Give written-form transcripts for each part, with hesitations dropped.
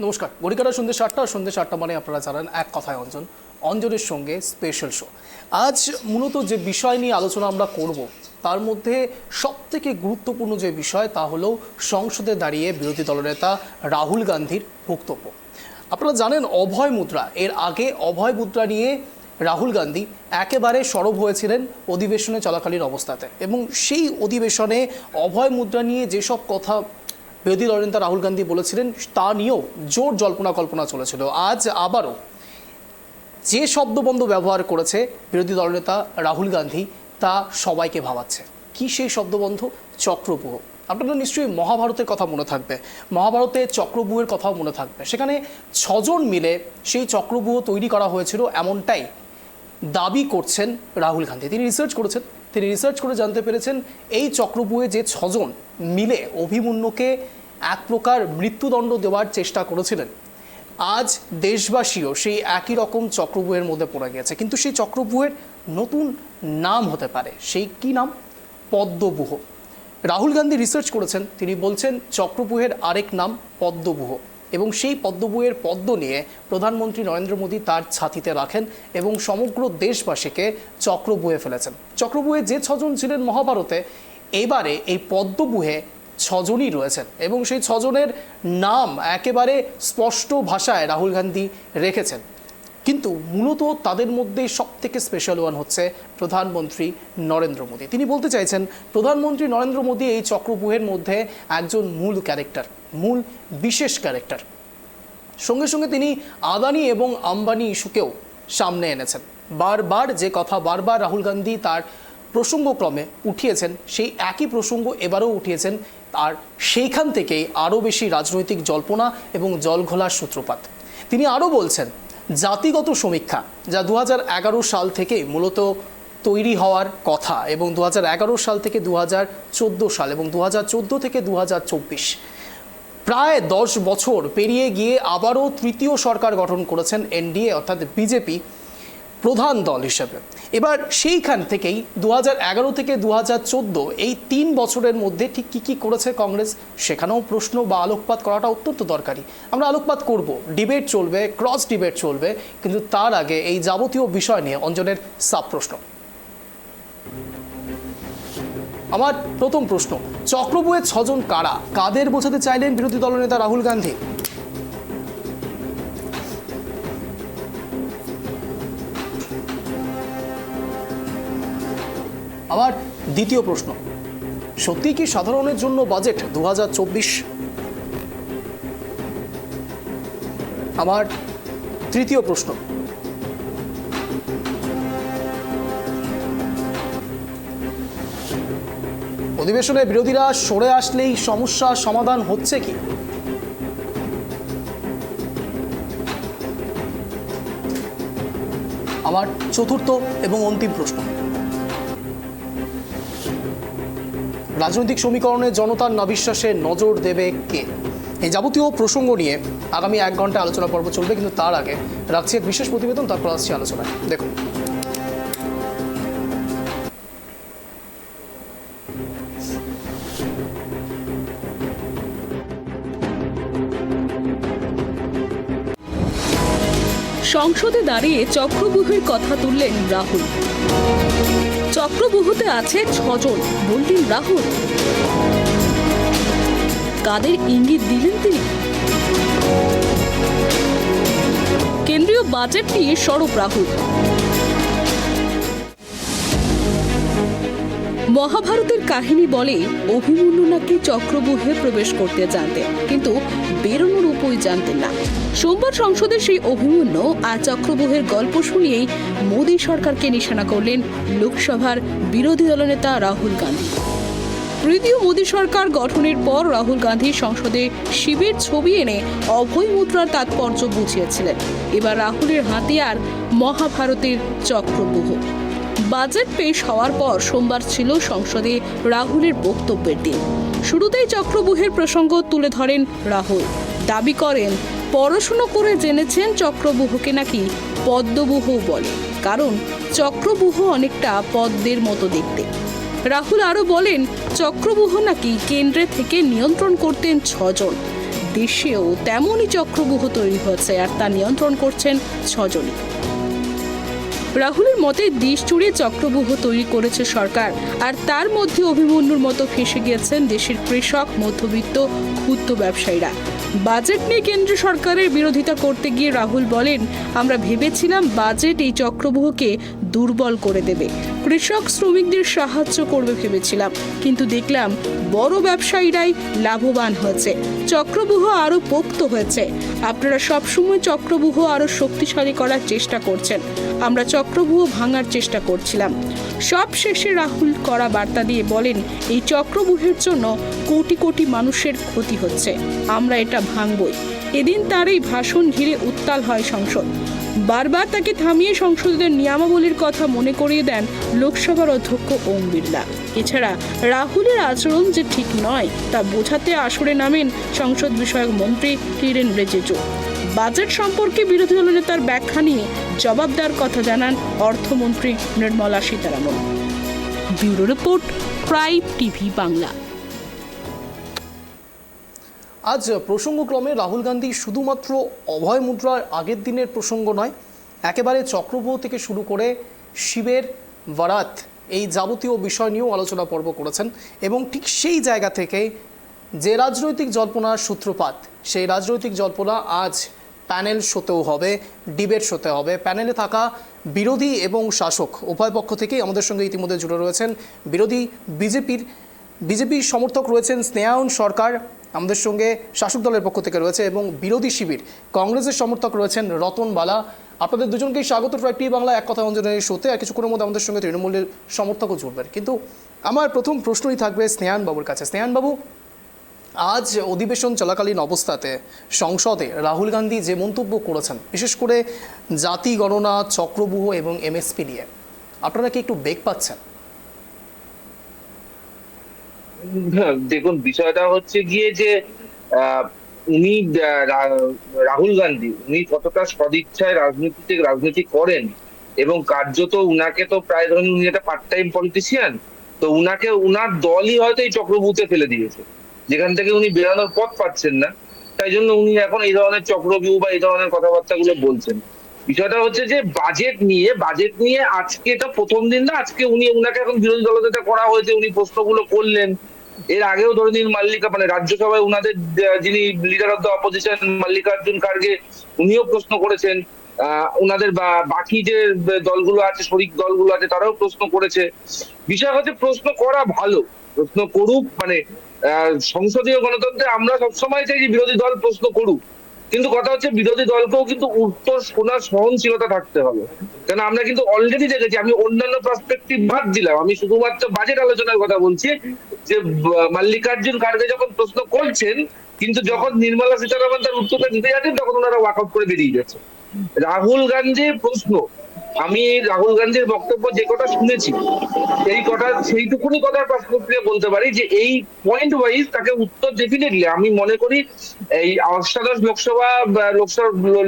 নমস্কার, ঘড়িকাটা সন্ধ্যে 7টা মানে আপনারা জানেন এক কথায় অঞ্জনের সঙ্গে স্পেশাল শো। আজ মূলত যে বিষয় নিয়ে আলোচনা আমরা করব তার মধ্যে সবথেকে গুরুত্বপূর্ণ যে বিষয় তা হলো সংসদে দাঁড়িয়ে বিরোধী দলনেতা রাহুল গান্ধীর বক্তব্য। আপনারা জানেন অভয় মুদ্রা, এর আগে অভয় মুদ্রা নিয়ে রাহুল গান্ধী একেবারে সরব হয়েছিলেন অধিবেশনে চলাকালীন অবস্থাতে, এবং সেই অধিবেশনে অভয় মুদ্রা নিয়ে যেসব কথা বিরোধী দলনেতা রাহুল গান্ধী বলেছিলেন তা নিয়েও জোর জল্পনা কল্পনা চলেছিল। আজ আবারও যে শব্দবন্ধ ব্যবহার করেছে বিরোধী দলনেতা রাহুল গান্ধী তা সবাইকে ভাবাচ্ছে। কি সেই শব্দবন্ধ? চক্রব্যূহ। আপনাদের নিশ্চয়ই মহাভারতের কথা মনে থাকবে, মহাভারতে চক্রব্যূহের কথাও মনে থাকবে। সেখানে 6 জন মিলে সেই চক্রব্যূহ তৈরি করা হয়েছিল এমনটাই দাবি করছেন রাহুল গান্ধী। তিনি রিসার্চ করে জানতে পেরেছেন এই চক্রব্যূহে যে 6 জন মিলে অভিমন্যুকে এক প্রকার মৃত্যুদণ্ড দেওয়ার চেষ্টা করেছিলেন, আজ দেশবাসীও সেই একই রকম চক্রব্যূহের মধ্যে পড়ে গেছে। কিন্তু সেই চক্রব্যূহের নতুন নাম হতে পারে। সেই কি নাম? পদ্মব্যূহ। রাহুল গান্ধী রিসার্চ করেছেন, তিনি বলছেন চক্রব্যূহের আরেক নাম পদ্মব্যূহ, এবং সেই পদ্মব্যূহের পদ্ম নিয়ে প্রধানমন্ত্রী নরেন্দ্র মোদী তার ছাতিতে রাখেন এবং সমগ্র দেশবাসীকে চক্রব্যূহে ফেলেছেন। চক্রব্যূহে যে 6 জন ছিলেন মহাভারতে, এবারে এই পদ্মব্যূহে 6 জনই রয়েছেন, এবং সেই 6 জনের নাম একেবারে স্পষ্ট ভাষায় রাহুল গান্ধী রেখেছেন। কিন্তু মূলত তাদের মধ্যে সবথেকে স্পেশাল ওয়ান হচ্ছে প্রধানমন্ত্রী নরেন্দ্র মোদী। তিনি বলতে চাইছেন প্রধানমন্ত্রী নরেন্দ্র মোদী এই চক্রব্যূহের মধ্যে একজন মূল ক্যারেক্টার, মূল বিশেষ ক্যারেক্টার। সঙ্গে সঙ্গে তিনি আদানি এবং আম্বানি ইস্যুকেও সামনে এনেছেন। বারবার রাহুল গান্ধী তার প্রসঙ্গক্রমে উঠিয়েছেন, সেই একই প্রসঙ্গ এবারেও উঠিয়েছেন। আর সেইখান থেকেই আরও বেশি রাজনৈতিক জল্পনা এবং জলঘোলার সূত্রপাত। তিনি আরও বলছেন জাতিগত সমীক্ষা, যা 2011 সাল থেকে মূলত তৈরি হওয়ার কথা, এবং 2011 সাল থেকে 2014 সাল এবং 2014 থেকে 2024 প্রায় 10 বছর পেরিয়ে গিয়ে আবারও তৃতীয় সরকার গঠন করেছেন এনডিএ অর্থাৎ বিজেপি প্রধান দল হিসেবে। এবার সেইখান থেকেই 2011 থেকে 2014 এই 3 বছরের মধ্যে ঠিক কী করেছে কংগ্রেস, সেখানেও প্রশ্ন বা আলোকপাত করাটা অত্যন্ত দরকারি। আমরা আলোকপাত করব, ডিবেট চলবে, ক্রস ডিবেট চলবে, কিন্তু তার আগে এই যাবতীয় বিষয় নিয়ে অঞ্জনের সাব প্রশ্ন। আমার প্রথম প্রশ্ন, চক্রব্যূহে 6 জন কারা? কাদের বোঝাতে চাইলেন বিরোধী দলনেতা রাহুল গান্ধী? আমার দ্বিতীয় প্রশ্ন, সত্যি কি সাধারণের জন্য বাজেট 2024? আমার তৃতীয় প্রশ্ন, অধিবেশনে বিরোধীরা সরে আসলেই সমস্যার সমাধান হচ্ছে কি? আমার চতুর্থ এবং অন্তিম প্রশ্ন, রাজনৈতিক সমীকরণে জনতার নাবিশ্বাসে নজর দেবে কে? এই যাবতীয় প্রসঙ্গ নিয়ে আগামী 1 ঘন্টা আলোচনা পর্ব চলবে, কিন্তু তার আগে রাখছি এক বিশেষ প্রতিবেদন, তারপর আসছি আলোচনায়। দেখুন, সংসদে দাঁড়িয়ে চক্রব্যূহের কথা তুললেন রাহুল। চক্রব্যূহতে আছে 6 জন বললেন রাহুল। কাদের ইঙ্গিত দিলেন তিনি? কেন্দ্রীয় বাজেট নিয়ে সরব রাহুল। মহাভারতের কাহিনী বলে অভিমন্যু নাকি চক্রব্যূহে প্রবেশ করতে জানতেন, কিন্তু বেরোনোর উপায় জানতেন না। সোমবার সংসদে সেই অভিমন্যু আর চক্রব্যূহের গল্প শুনিয়েই মোদী সরকারকে নিশানা করলেন লোকসভার বিরোধী দলনেতা রাহুল গান্ধী। তৃতীয় মোদী সরকার গঠনের পর রাহুল গান্ধী সংসদে শিবের ছবি এনে অভয় মুদ্রার তাৎপর্য বুঝিয়েছিলেন। এবার রাহুলের হাতিয়ার মহাভারতের চক্রব্যূহ। বাজেট পেশ হওয়ার পর সোমবার ছিল সংসদে রাহুলের বক্তব্যের দিন। শুরুতেই চক্রব্যূহের প্রসঙ্গ তুলে ধরেন রাহুল। দাবি করেন পড়াশুনো করে জেনেছেন চক্রব্যূহকে নাকি পদ্মব্যূহ বলে, কারণ চক্রব্যূহ অনেকটা পদ্মের মতো দেখতে। রাহুল আরও বলেন চক্রব্যূহ নাকি কেন্দ্রে থেকে নিয়ন্ত্রণ করতেন 6 জন। দেশেও তেমনই চক্রব্যূহ তৈরি হয়েছে, আর তা নিয়ন্ত্রণ করছেন 6 জনই। রাহুলের মতে দেশ জুড়ে চক্রব্যূহ তৈরি করেছে সরকার, আর তার মধ্যে অভিমন্যুর মতো ফেঁসে গিয়েছেন দেশের কৃষক, মধ্যবিত্ত, ক্ষুদ্র ব্যবসায়ীরা। বাজেট নিয়ে কেন্দ্র সরকারের বিরোধিতা করতে গিয়ে রাহুল বলেন, আমরা ভেবেছিলাম বাজেট এই চক্রব্যূহকে দুর্বল করে দেবে, কৃষক শ্রমিকদের সাহায্য করবে ভেবেছিলাম, কিন্তু দেখলাম বড় ব্যবসায়ীরাই লাভবান হয়েছে, চক্রব্যূহ আরো পোক্ত হয়েছে। আপনারা সবসময় চক্রব্যূহ আরো শক্তিশালী করার চেষ্টা করছেন, আমরা চক্রব্যূহ ভাঙার চেষ্টা করছিলাম। সব শেষে রাহুল কড়া বার্তা দিয়ে বলেন, এই চক্রব্যূহের জন্য কোটি কোটি মানুষের ক্ষতি হচ্ছে, আমরা এটা ভাঙবই। এদিন তার এই ভাষণ ঘিরে উত্তাল হয় সংসদ। বারবার তাকে থামিয়ে সংসদের নিয়মাবলীর কথা মনে করিয়ে দেন লোকসভার অধ্যক্ষ ওম বিড়লা। এছাড়া রাহুলের আচরণ যে ঠিক নয় তা বোঝাতে আসরে নামেন সংসদ বিষয়ক মন্ত্রী কিরেন রিজিজু। বাজেট সম্পর্কে বিরোধী দলনেতার ব্যাখ্যা নিয়ে জবাব দেওয়ার কথা জানান অর্থমন্ত্রী Nirmala Sitharaman. Bureau report, prime TV Bangla. আজ প্রসঙ্গক্রমে রাহুল গান্ধী শুধুমাত্র অভয় মুদ্রার আগের দিনের প্রসঙ্গ নয়, একেবারে চক্রব্যূহ থেকে শুরু করে শিবের বারাত, এই যাবতীয় বিষয় নিয়েও আলোচনা পর্ব করেছেন। এবং ঠিক সেই জায়গা থেকে যে রাজনৈতিক জল্পনার সূত্রপাত, সেই রাজনৈতিক জল্পনা আজ প্যানেল শোতেও হবে, ডিবেট শোতে হবে। প্যানেলে থাকা বিরোধী এবং শাসক উভয় পক্ষ থেকেই আমাদের সঙ্গে ইতিমধ্যে জুড়ে রয়েছেন। বিরোধী বিজেপির সমর্থক রয়েছেন স্নেহায়ন সরকার, আমাদের সঙ্গে শাসক দলের পক্ষ থেকে রয়েছে, এবং বিরোধী শিবির কংগ্রেসের সমর্থক রয়েছেন রতন বালা। আপনাদের দুজনকেই স্বাগত প্রাইম টিভি বাংলা এক কথা অঞ্জনের শোতে। আর কিছুক্ষণের মধ্যে আমাদের সঙ্গে তৃণমূলের সমর্থকও জুড়বেন। কিন্তু আমার প্রথম প্রশ্নই থাকবে স্নেহায়ন বাবুর কাছে। স্নেহায়ন বাবু, আজ অধিবেশন চলাকালীন অবস্থাতে সংসদে রাহুল গান্ধী যে মন্তব্য করেছেন, বিশেষ করে জাতি গণনা, চক্রব্যূহ এবং এমএসপি নিয়ে, আপনারা কি একটু বেগ পাচ্ছেন? দেখুন, বিষয়টা হচ্ছে গিয়ে যে উনি রাহুল গান্ধী উনি কতটা সদিচ্ছায় রাজনীতি করেন, এবং কার্যত উনাকে তো প্রায় ধরুন উনি একটা পার্ট টাইম পলিটিশিয়ান, তো উনাকে উনার দলই হয়তো এই চক্রব্যূহতে ফেলে দিয়েছে, যেখান থেকে উনি বেরোনোর পথ পাচ্ছেন না। তাই জন্য উনি এখন এই ধরনের চক্রব্যূহ বা এই ধরনের কথাবার্তাগুলো বলছেন। বিষয়টা হচ্ছে যে বাজেট নিয়ে আজকে এটা প্রথম দিন না, আজকে উনাকে এখন বিরোধী দলনেতা করা হয়েছে, উনি প্রশ্নগুলো করলেন। এর আগেও ধরে নিন মাল্লিকা, মানে রাজ্যসভায় উনাদের যিনি leader of the opposition Mallikarjun Kharge, উনিও প্রশ্ন করেছেন। উনাদের বাকি যে দলগুলো আছে, শরিক দলগুলো আছে, তারাও প্রশ্ন করেছে। বিষয় হচ্ছে প্রশ্ন করা ভালো, প্রশ্ন করুক, মানে সংসদীয় গণতন্ত্রে আমরা সবসময় চাই যে বিরোধী দল প্রশ্ন করুক, কিন্তু কথা হচ্ছে বিরোধী দলকেও কিন্তু উত্তর শোনার সহনশীলতা থাকতে হবে। কারণ আমরা কিন্তু অলরেডি দেখেছি, আমি অন্যান্য পার্সপেক্টিভ বাদ দিলাম, আমি শুধুমাত্র বাজেট আলোচনার কথা বলছি, যে মল্লিকার্জুন খার্গে যখন প্রশ্ন করছেন, কিন্তু যখন নির্মলা সীতারামন তার উত্তরটা দিতে যাচ্ছেন, তখন ওনারা ওয়াকআউট করে বেরিয়ে যাচ্ছে। রাহুল গান্ধীর প্রশ্ন, আমি রাহুল গান্ধীর বক্তব্য যে কথা শুনেছি, সেইটুকুনি কথার পার্সপেক্টিভে বলতে পারি যে এই পয়েন্ট ওয়াইজ তাকে উত্তর ডেফিনেটলি, আমি মনে করি এই অষ্টাদশ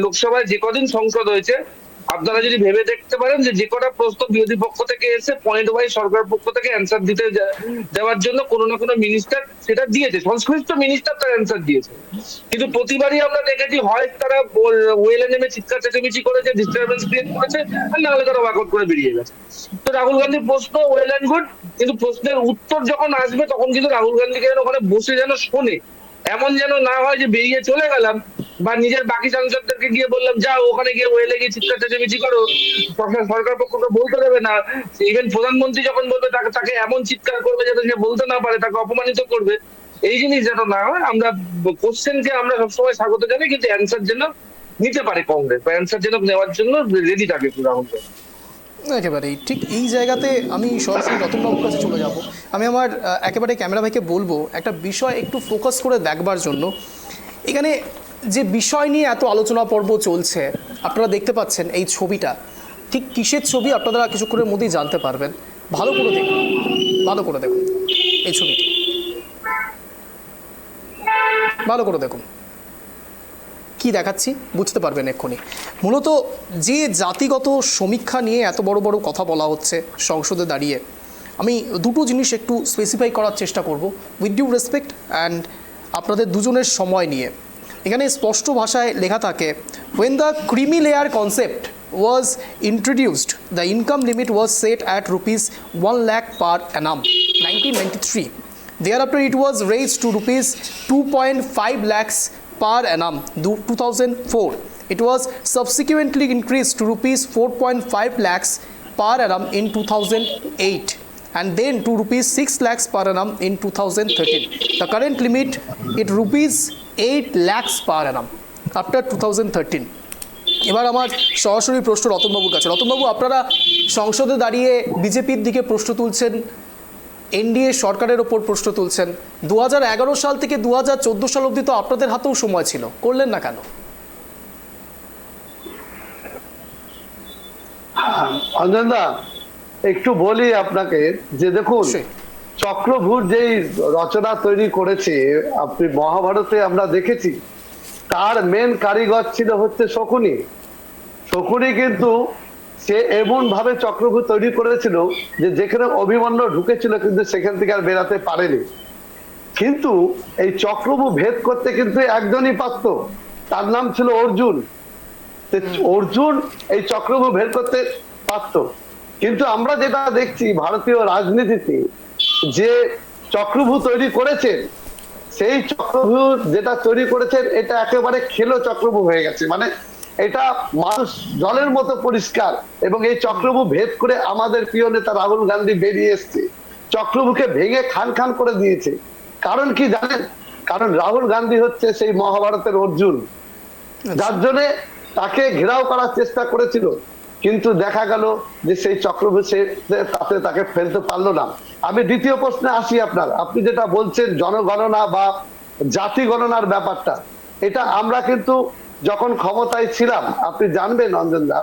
লোকসভায় যে কদিন সংসদ হয়েছে, আপনারা যদি ভেবে দেখতে পারেন যে কটা প্রশ্ন বিরোধী পক্ষ থেকে এসে পয়েন্ট ওয়াইজ সরকার পক্ষ থেকে অ্যান্সার দিতে দেওয়ার জন্য কোনো না কোনো মিনিস্টার সেটা দিয়েছে, সংশ্লিষ্ট মিনিস্টার তার অ্যান্সার দিয়েছে। কিন্তু প্রতিবারই আমরা দেখেছি, হয় তারা ওয়েলে নেমে চিৎকার চেঁচামেচি করেছে, ডিস্টারবেন্স ক্রিয়েট করেছে, আর নাহলে তারা ওয়াকআউট করে বেরিয়ে গেছে। তো রাহুল গান্ধীর প্রশ্ন ওয়েল অ্যান্ড গুড, কিন্তু প্রশ্নের উত্তর যখন আসবে তখন কিন্তু রাহুল গান্ধীকে ওখানে বসে যেন শোনে, এমন যেন না হয় যে বেরিয়ে চলে গেলাম, বা নিজের বাকি সাংসদদেরকে গিয়ে বললাম যাও ওখানে গিয়ে ওয়েলে গিয়ে চিৎকার চেঁচামেচি করো, সরকার পক্ষকে বলতে দেবে না। ইভেন প্রধানমন্ত্রী যখন বলবে তাকে এমন চিৎকার করবে যাতে সে বলতে না পারে, তাকে অপমানিত করবে। এই জিনিস যেন না হয়, আমরা কোশ্চেনকে আমরা সবসময় স্বাগত জানাই, কিন্তু অ্যান্সার যেন নিতে পারে কংগ্রেস, বা অ্যান্সার যেন নেওয়ার জন্য রেডি থাকে রাহুল গান্ধী। একেবারেই ঠিক এই জায়গাতে আমি সরাসরি রতনবাবুর কাছে চলে যাব। আমি আমার একেবারে ক্যামেরা ভাইকে বলবো একটা বিষয় একটু ফোকাস করে দেখবার জন্য। এখানে যে বিষয় নিয়ে এত আলোচনা পর্ব চলছে, আপনারা দেখতে পাচ্ছেন এই ছবিটা ঠিক কিসের ছবি আপনারা কিছুক্ষণের মধ্যেই জানতে পারবেন। ভালো করে দেখুন এই ছবিটি, ভালো করে দেখুন কি দেখাচ্ছি, বুঝতে পারবেন এক্ষুনি। মূলত যে জাতিগত সমীক্ষা নিয়ে এত বড় বড় কথা বলা হচ্ছে সংসদে দাঁড়িয়ে, আমি দুটো জিনিস একটু স্পেসিফাই করার চেষ্টা করব উইথ ডিউ রেসপেক্ট অ্যান্ড আপনাদের দুজনের সময় নিয়ে। এখানে স্পষ্ট ভাষায় লেখা থাকে, when the creamy layer concept was introduced, the income limit was set at rupees 1 lakh per annum, 1993. Thereafter, it was raised to rupees 2.5 lakhs per annum, 2004. It was subsequently increased to rupees 4.5 lakhs per annum in 2008, and then to rupees 6 lakhs per annum in 2013. The current limit is rupees 8 lakhs per annum after 2013. এবার আমার সরাসরি প্রশ্ন রতনবাবুর কাছে। রতনবাবু, আপনারা সংসদে দাঁড়িয়ে বিজেপির দিকে প্রশ্ন তুলছেন, এনডিএ সরকারের ওপর প্রশ্ন তুলছেন। 2011 সাল থেকে 2014 সাল অবধি তো আপনাদের হাতেও সময় ছিল, করলেন না কেন? অঞ্জনদা, একটু বলি আপনাকে যে দেখুন, চক্রভূর যেই রচনা তৈরি করেছে আপনি মহাভারতে আমরা দেখেছি, তার মেন কারিগর ছিল হচ্ছে শকুনি। শকুনি কিন্তু সে এমন ভাবে চক্রভূর তৈরি করেছিল যে যেখানে অভিমন্যু ঢুকেছিল কিন্তু সেখান থেকে আর বেরাতে পারেনি। কিন্তু এই চক্রভূ ভেদ করতে কিন্তু একজনই পারত, তার নাম ছিল অর্জুন। অর্জুন এই চক্রভূ ভেদ করতে পারত। কিন্তু আমরা যেটা দেখছি ভারতীয় রাজনীতিতে, যে চক্রভূ তৈরি করেছেন, সেই চক্রভূ যেটা তৈরি করেছেন এটা একেবারে খেলো চক্রভূ হয়ে গেছে। মানে এটা মানুষ জলের মতো পরিষ্কার। এবং এই চক্রভূ ভেদ করে আমাদের প্রিয় নেতা রাহুল গান্ধী বেরিয়ে এসছে, চক্রভূকে ভেঙে খান খান করে দিয়েছে। কারণ কি জানেন? কারণ রাহুল গান্ধী হচ্ছে সেই মহাভারতের অর্জুন, যার জন্য তাকে ঘেরাও করার চেষ্টা করেছিল, কিন্তু দেখা গেল যে সেই চক্রভূ তাতে তাকে ফেলতে পারলো না। আমি দ্বিতীয় প্রশ্নে আসি আপনার, আপনি যেটা বলছেন জনগণনা বা জাতি গণনার ব্যাপারটা, এটা আমরা কিন্তু যখন ক্ষমতায় ছিলাম, আপনি জানবেন অঞ্জনদা,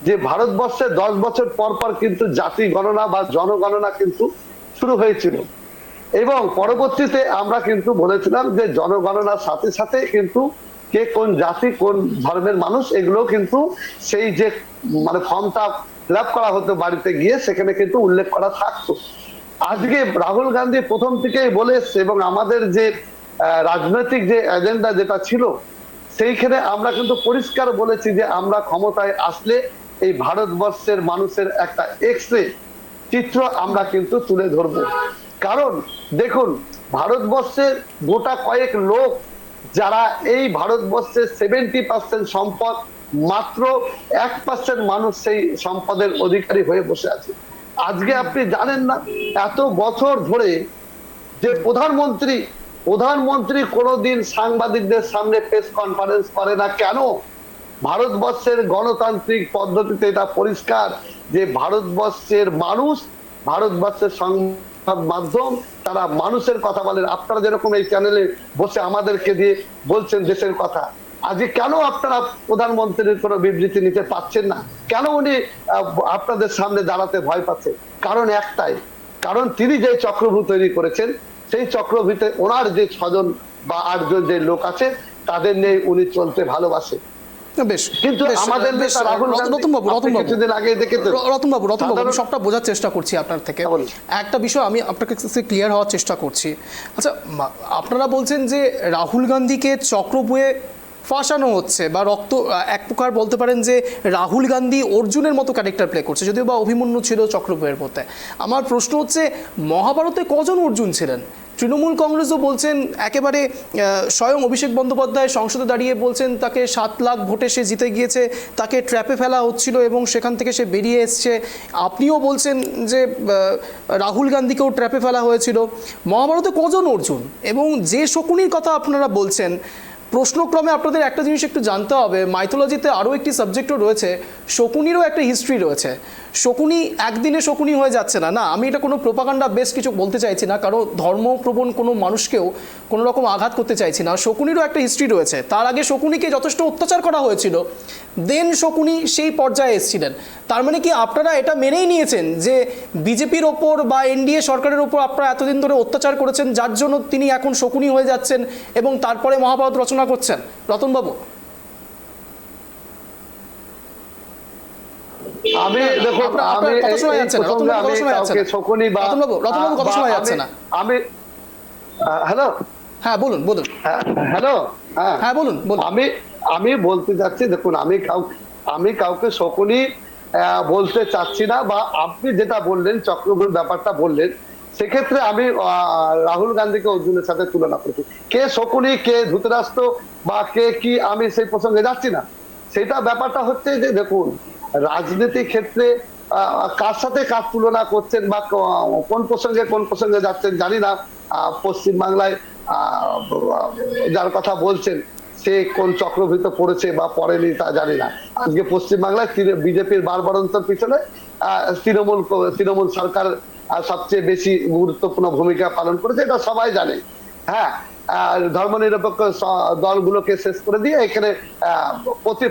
যে ভারতবর্ষে 10 বছর পর পর কিন্তু জাতি গণনা বা জনগণনা কিন্তু শুরু হয়েছিল। এবং পরবর্তীতে আমরা কিন্তু বলেছিলাম যে জনগণনার সাথে সাথে কিন্তু কে কোন জাতি কোন ধর্মের মানুষ এগুলো কিন্তু সেই যে মানে ফর্মটা ফিল আপ করা হতো বাড়িতে গিয়ে, সেখানে কিন্তু উল্লেখ করা থাকতো। আজকে রাহুল গান্ধী প্রথম থেকেই বলে এসছে, এবং আমাদের যে রাজনৈতিক যে এজেন্ডা যেটা ছিল সেইখানে আমরা কিন্তু পরিষ্কার বলেছি যে আমরা ক্ষমতায় আসলে এই ভারতবর্ষের মানুষের একটা এক্সরে চিত্র আমরা কিন্তু তুলে ধরবো। কারণ দেখুন, ভারতবর্ষের গোটা কয়েক লোক যারা এই ভারতবর্ষের 70% সম্পদ, মাত্র 1% মানুষ সেই সম্পদের অধিকারী হয়ে বসে আছে। আজকে আপনি জানেন না, এত বছর ধরে যে প্রধানমন্ত্রী কোনোদিন সাংবাদিকদের সামনে প্রেস কনফারেন্স করে না কেন? ভারতবর্ষের গণতান্ত্রিক পদ্ধতিতে এটা পরিষ্কার যে ভারতবর্ষের মানুষ, ভারতবর্ষের সংবাদ মাধ্যম, তারা মানুষের কথা বলেন। আপনারা যেরকম এই চ্যানেলে বসে আমাদেরকে দিয়ে বলছেন দেশের কথা, আজকে কেন আপনারা প্রধানমন্ত্রীর কোনো বিবৃতি নিতে পারছেন না? কেন উনি আপনাদের সামনে দাঁড়াতে ভয় পাচ্ছেন? কারণ একটাই, কারণ তিনি যে চক্রভূ তৈরি করেছেন, সেই চক্রভূতে ওনার যে 6 জন বা 8 জন যে লোক আছে তাদের নিয়ে উনি চলতে ভালোবাসে। কিন্তু আমাদের রতনবাবু সবটা বোঝার চেষ্টা করছি আপনার থেকে। একটা বিষয় আমি আপনার কাছে ক্লিয়ার হওয়ার চেষ্টা করছি। আচ্ছা, আপনারা বলছেন যে রাহুল গান্ধীকে চক্রভূয়ে ফাঁসানো হচ্ছে, বা রক্ত এক প্রকার বলতে পারেন যে রাহুল গান্ধী অর্জুনের মতো ক্যারেক্টার প্লে করছে, যদিও বা অভিমন্যু ছিল চক্রভূয়ের মধ্যে। আমার প্রশ্ন হচ্ছে, মহাভারতে কজন অর্জুন ছিলেন? তৃণমূল কংগ্রেসও বলছেন, একেবারে স্বয়ং অভিষেক বন্দ্যোপাধ্যায় সংসদে দাঁড়িয়ে বলছেন তাকে 7 লাখ ভোটে সে জিতে গিয়েছে, তাকে ট্র্যাপে ফেলা হচ্ছিল এবং সেখান থেকে সে বেরিয়ে এসছে। আপনিও বলছেন যে রাহুল গান্ধীকেও ট্র্যাপে ফেলা হয়েছিল। মহাভারতে কজন অর্জুন? এবং যে শকুনির কথা আপনারা বলছেন, প্রশ্নক্রমে আপনাদের একটা জিনিস একটু জানতে হবে, মাইথোলজিতে আরও একটি সাবজেক্টও রয়েছে, শকুনিরও একটা হিস্ট্রি রয়েছে। শকুনি একদিনে শকুনি হয়ে যাচ্ছে না। না, আমি এটা কোনো প্রোপাগান্ডা বেশ কিছু বলতে চাইছি না, কারণ ধর্মপ্রবণ কোনো মানুষকেও কোনো রকম আঘাত করতে চাইছি না। শকুনিরও একটা হিস্ট্রি রয়েছে। তার আগে শকুনিকে যথেষ্ট অত্যাচার করা হয়েছিল, দেন শকুনি সেই পর্যায়ে এসেছিলেন। তার মানে কি আপনারা এটা মেনেই নিয়েছেন যে বিজেপির ওপর বা এনডিএ সরকারের ওপর আপনারা এতদিন ধরে অত্যাচার করেছেন, যার জন্য তিনি এখন শকুনি হয়ে যাচ্ছেন এবং তারপরে মহাভারত রচনা করছেন? রতনবাবু, আমি দেখুন, আমি হ্যালো, হ্যাঁ বলুন। হ্যালো, হ্যাঁ বলুন বলুন। আমি বলতে চাচ্ছি, দেখুন আমি কাউকে শকুনি বলতে চাচ্ছি না, বা আপনি যেটা বললেন চক্রবর্তীর ব্যাপারটা বললেন, সেক্ষেত্রে আমি রাহুল গান্ধীকে অর্জুনের সাথে তুলনা করছি। কে শকুনি কে ধৃতরাষ্ট্র বা কে কি, আমি সেই প্রসঙ্গে যাচ্ছি না। সেটা ব্যাপারটা হচ্ছে যে দেখুন, রাজনীতি ক্ষেত্রে কার সাথে কার তুলনা করছেন বা কোন প্রসঙ্গে যাচ্ছেন জানি না। পশ্চিমবাংলায় যার কথা বলছেন সে কোন চক্রবৃত্ত পড়েছে বা পড়েনি তা জানি না। আজকে পশ্চিমবাংলায় বিজেপির বারবারন্তর পিছনে তৃণমূল সরকার সবচেয়ে বেশি গুরুত্বপূর্ণ ভূমিকা পালন করেছে, এটা সবাই জানে। হ্যাঁ, ধর্মনিরপেক্ষ দলগুলোকে শেষ করে দিয়ে এখানে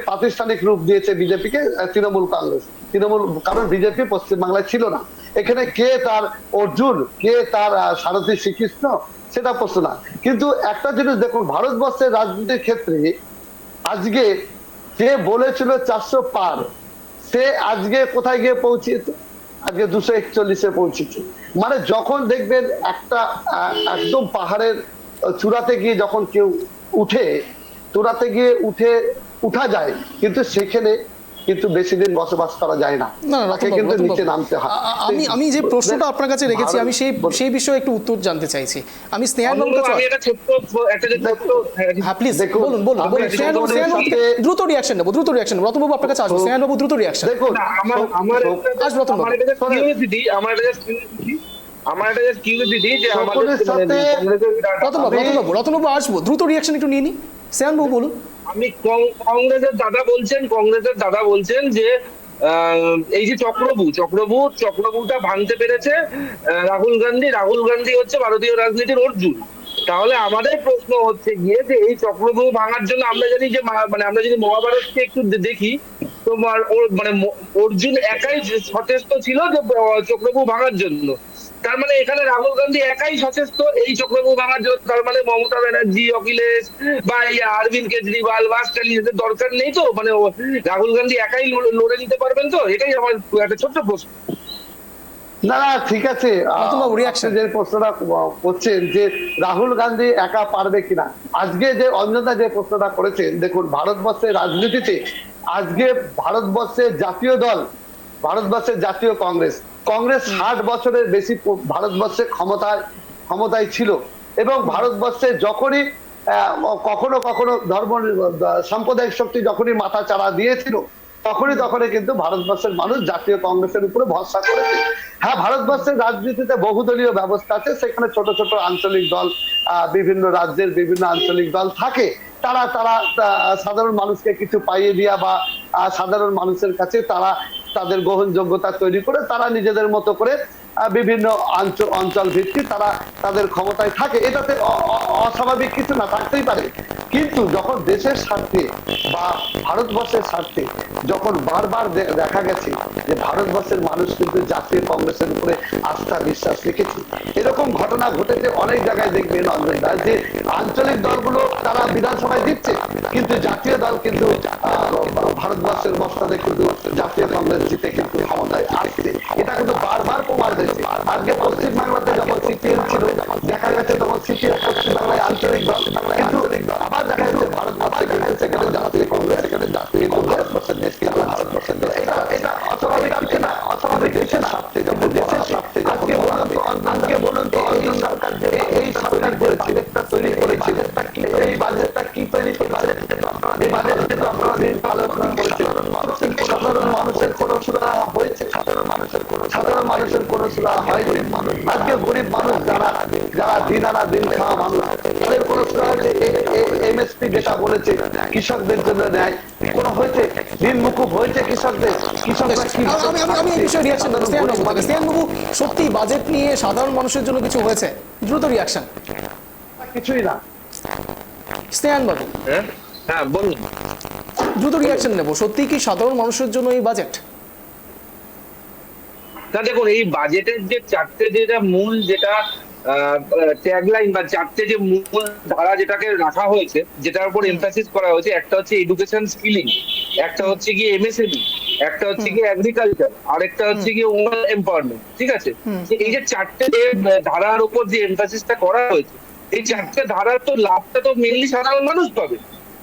প্রাতিষ্ঠানিক রূপ দিয়েছে বিজেপিকে তৃণমূল, কারণ বিজেপি পশ্চিমবাংলায় ছিল না। এখানে কে তার অর্জুন, কে তার সারথী শ্রীকৃষ্ণ, সেটা প্রশ্ন না। কিন্তু একটা জিনিস দেখুন, ভারতবর্ষের রাজনীতির ক্ষেত্রে আজকে যে বলেছিল 400 পার, সে আজকে কোথায় গিয়ে পৌঁছেছে? আজকে 241-এ পৌঁছেছে। মানে যখন দেখবেন একটা একদম পাহাড়ের চূড়াতে গিয়ে যখন কেউ উঠা যায়, কিন্তু সেখানে কিন্তু বেশি দিন বসবাস করা যায় না, তাকে কিন্তু নিচে নামতে হয়। আমি যে প্রশ্নটা আপনার কাছে রেখেছি, আমি সেই বিষয়ে একটু উত্তর জানতে চাইছি। আমি স্নেহান বাবুর কাছে, হ্যাঁ প্লিজ বলুন বলুন বলুন। স্নেহান বাবু দ্রুত রিঅ্যাকশন নেব, রতন বাবু আপনার কাছে আসবো। স্নেহান বাবু দ্রুত রিঅ্যাকশন। দেখুন রতন বাবু আসবো, দ্রুত রিঅ্যাকশন একটু নিয়ে নি। স্নেহান বাবু বলুন। আমি কংগ্রেসের দাদা বলছেন যে এই যে চক্রবুটা ভাঙতে পেরেছে রাহুল গান্ধী হচ্ছে ভারতীয় রাজনীতির অর্জুন। তাহলে আমাদের প্রশ্ন হচ্ছে গিয়ে যে এই চক্রব্যূহ ভাঙার জন্য আমরা জানি যে আমরা যদি মহাভারতকে একটু দেখি, তো অর্জুন একাই সচেষ্ট ছিল যে চক্রব্যূহ ভাঙার জন্য। তার মানে এখানে রাহুল গান্ধী একাই সচেষ্ট এই চক্রব্যূহ ভাঙার জন্য। তার মানে মমতা ব্যানার্জি, অখিলেশ বা অরবিন্দ কেজরিওয়াল বা স্ট্যালিনের দরকার নেই তো? রাহুল গান্ধী একাই লড়ে নিতে পারবেন তো? এটাই আমার একটা ছোট্ট প্রশ্ন। না ঠিক আছে, যে প্রশ্নটা করছেন যে রাহুল গান্ধী একা পারবে কিনা, আজকে যে অঞ্জনদা যে প্রশ্নটা করেছেন, দেখুন ভারতবর্ষের রাজনীতিতে আজকে ভারতবর্ষের জাতীয় কংগ্রেস 60 বছরের বেশি ভারতবর্ষে ক্ষমতায় ছিল, এবং ভারতবর্ষে যখনই কখনো ধর্ম সাম্প্রদায়িক শক্তি যখনই মাথা চাড়া দিয়েছিল, তখনই কিন্তু ভারতবর্ষের মানুষ জাতীয় কংগ্রেসের উপরে ভরসা করেছে। হ্যাঁ, ভারতবর্ষের রাজনীতিতে বহুদলীয় ব্যবস্থা আছে, সেখানে ছোট ছোট আঞ্চলিক দল, বিভিন্ন রাজ্যের বিভিন্ন আঞ্চলিক দল থাকে, তারা সাধারণ মানুষকে কিছু পাইয়ে দিয়া বা সাধারণ মানুষের কাছে তারা তাদের গ্রহণযোগ্যতা তৈরি করে তারা নিজেদের মতো করে বিভিন্ন অঞ্চল ভিত্তিক তারা তাদের ক্ষমতায় থাকে। এটাতে অস্বাভাবিক কিছু না, থাকতেই পারে। কিন্তু যখন দেশের স্বার্থে বা ভারতবর্ষের স্বার্থে যখন বারবার দেখা গেছে যে ভারতবর্ষের মানুষ কিন্তু জাতীয় কংগ্রেসের উপরে আস্থা বিশ্বাস রেখেছে, এরকম ঘটনা ঘটেছে অনেক জায়গায়। দেখবেন অঞ্জনদা যে আঞ্চলিক দলগুলো তারা বিধানসভায় দিচ্ছে, কিন্তু জাতীয় দল কিন্তু ভারতবর্ষের মস্তদে কিন্তু জাতীয় কংগ্রেস জিতে কিন্তু ক্ষমতায় আসছে। এটা কিন্তু বারবার প্রমাণ হয়েছে। আজকে পশ্চিমবাংলাতে যখন সিপিএম ছিল, দেখা গেছে তখন সিপিএম পশ্চিমবাংলায় আঞ্চলিক দল, কিন্তু আবার দেখা যাচ্ছে ভারতবর্ষে কিন্তু সেখানে জাতীয় কংগ্রেস, সেখানে জাতীয় ভারতবর্ষের দেশ কিন্তু ভারতবর্ষের দেশ। এটা অস্বাভাবিক আছে না? অস্বাভাবিক হচ্ছে না। দেশের স্বার্থে আজকে বলুন তো অঞ্জন সরকার যে এই সরকার করেছিল, তৈরি করেছিল, এই বাজেটটা কি তৈরি করেছে? এই বাজেটে তো আপনারা দিন পালন করেছে। সাধারণ মানুষের কোনো সুরাহা হয়েছে? সাধারণ মানুষের কোনো সুরাহা হয়নি। আজকে গরিব মানুষ যারা দিন আনা দিন খাওয়া মানুষ, তাদের কোনো সুরাহা এমএসপি যেটা বলেছে কৃষকদের জন্য নেয় কোনো হয়েছে? দিন মুকুব হয়েছে কৃষকদের? আমি এই বিষয়ে রিঅ্যাকশন দেবো। স্নেহান বাবু, সত্যি বাজেট নিয়ে সাধারণ মানুষের জন্য কিছু হয়েছে? দ্রুত রিঅ্যাকশন। কিছুই না। স্নেহান বাবু, হ্যাঁ বলুন। দ্রুত রিঅ্যাকশন নেব। সত্যি কি সাধারণ মানুষের জন্য এই বাজেট? না দেখুন, এই বাজেটের যে চারটে মূল ট্যাগলাইন বা চারটে যে মূল ধারা যেটাকে রাখা হয়েছে, যেটার উপর এমফাসিস করা হয়েছে, একটা হচ্ছে এডুকেশন স্কিলিং, একটা হচ্ছে গিয়ে এমএসএমই, একটা হচ্ছে গিয়ে এগ্রিকালচার, আর একটা হচ্ছে গিয়ে ওমেন এম্পাওয়ারমেন্ট। ঠিক আছে, এই যে চারটে ধারার উপর যে এমফাসিসটা করা হয়েছে, এই চারটে ধারার তো লাভটা তো মেনলি সাধারণ মানুষ পাবে।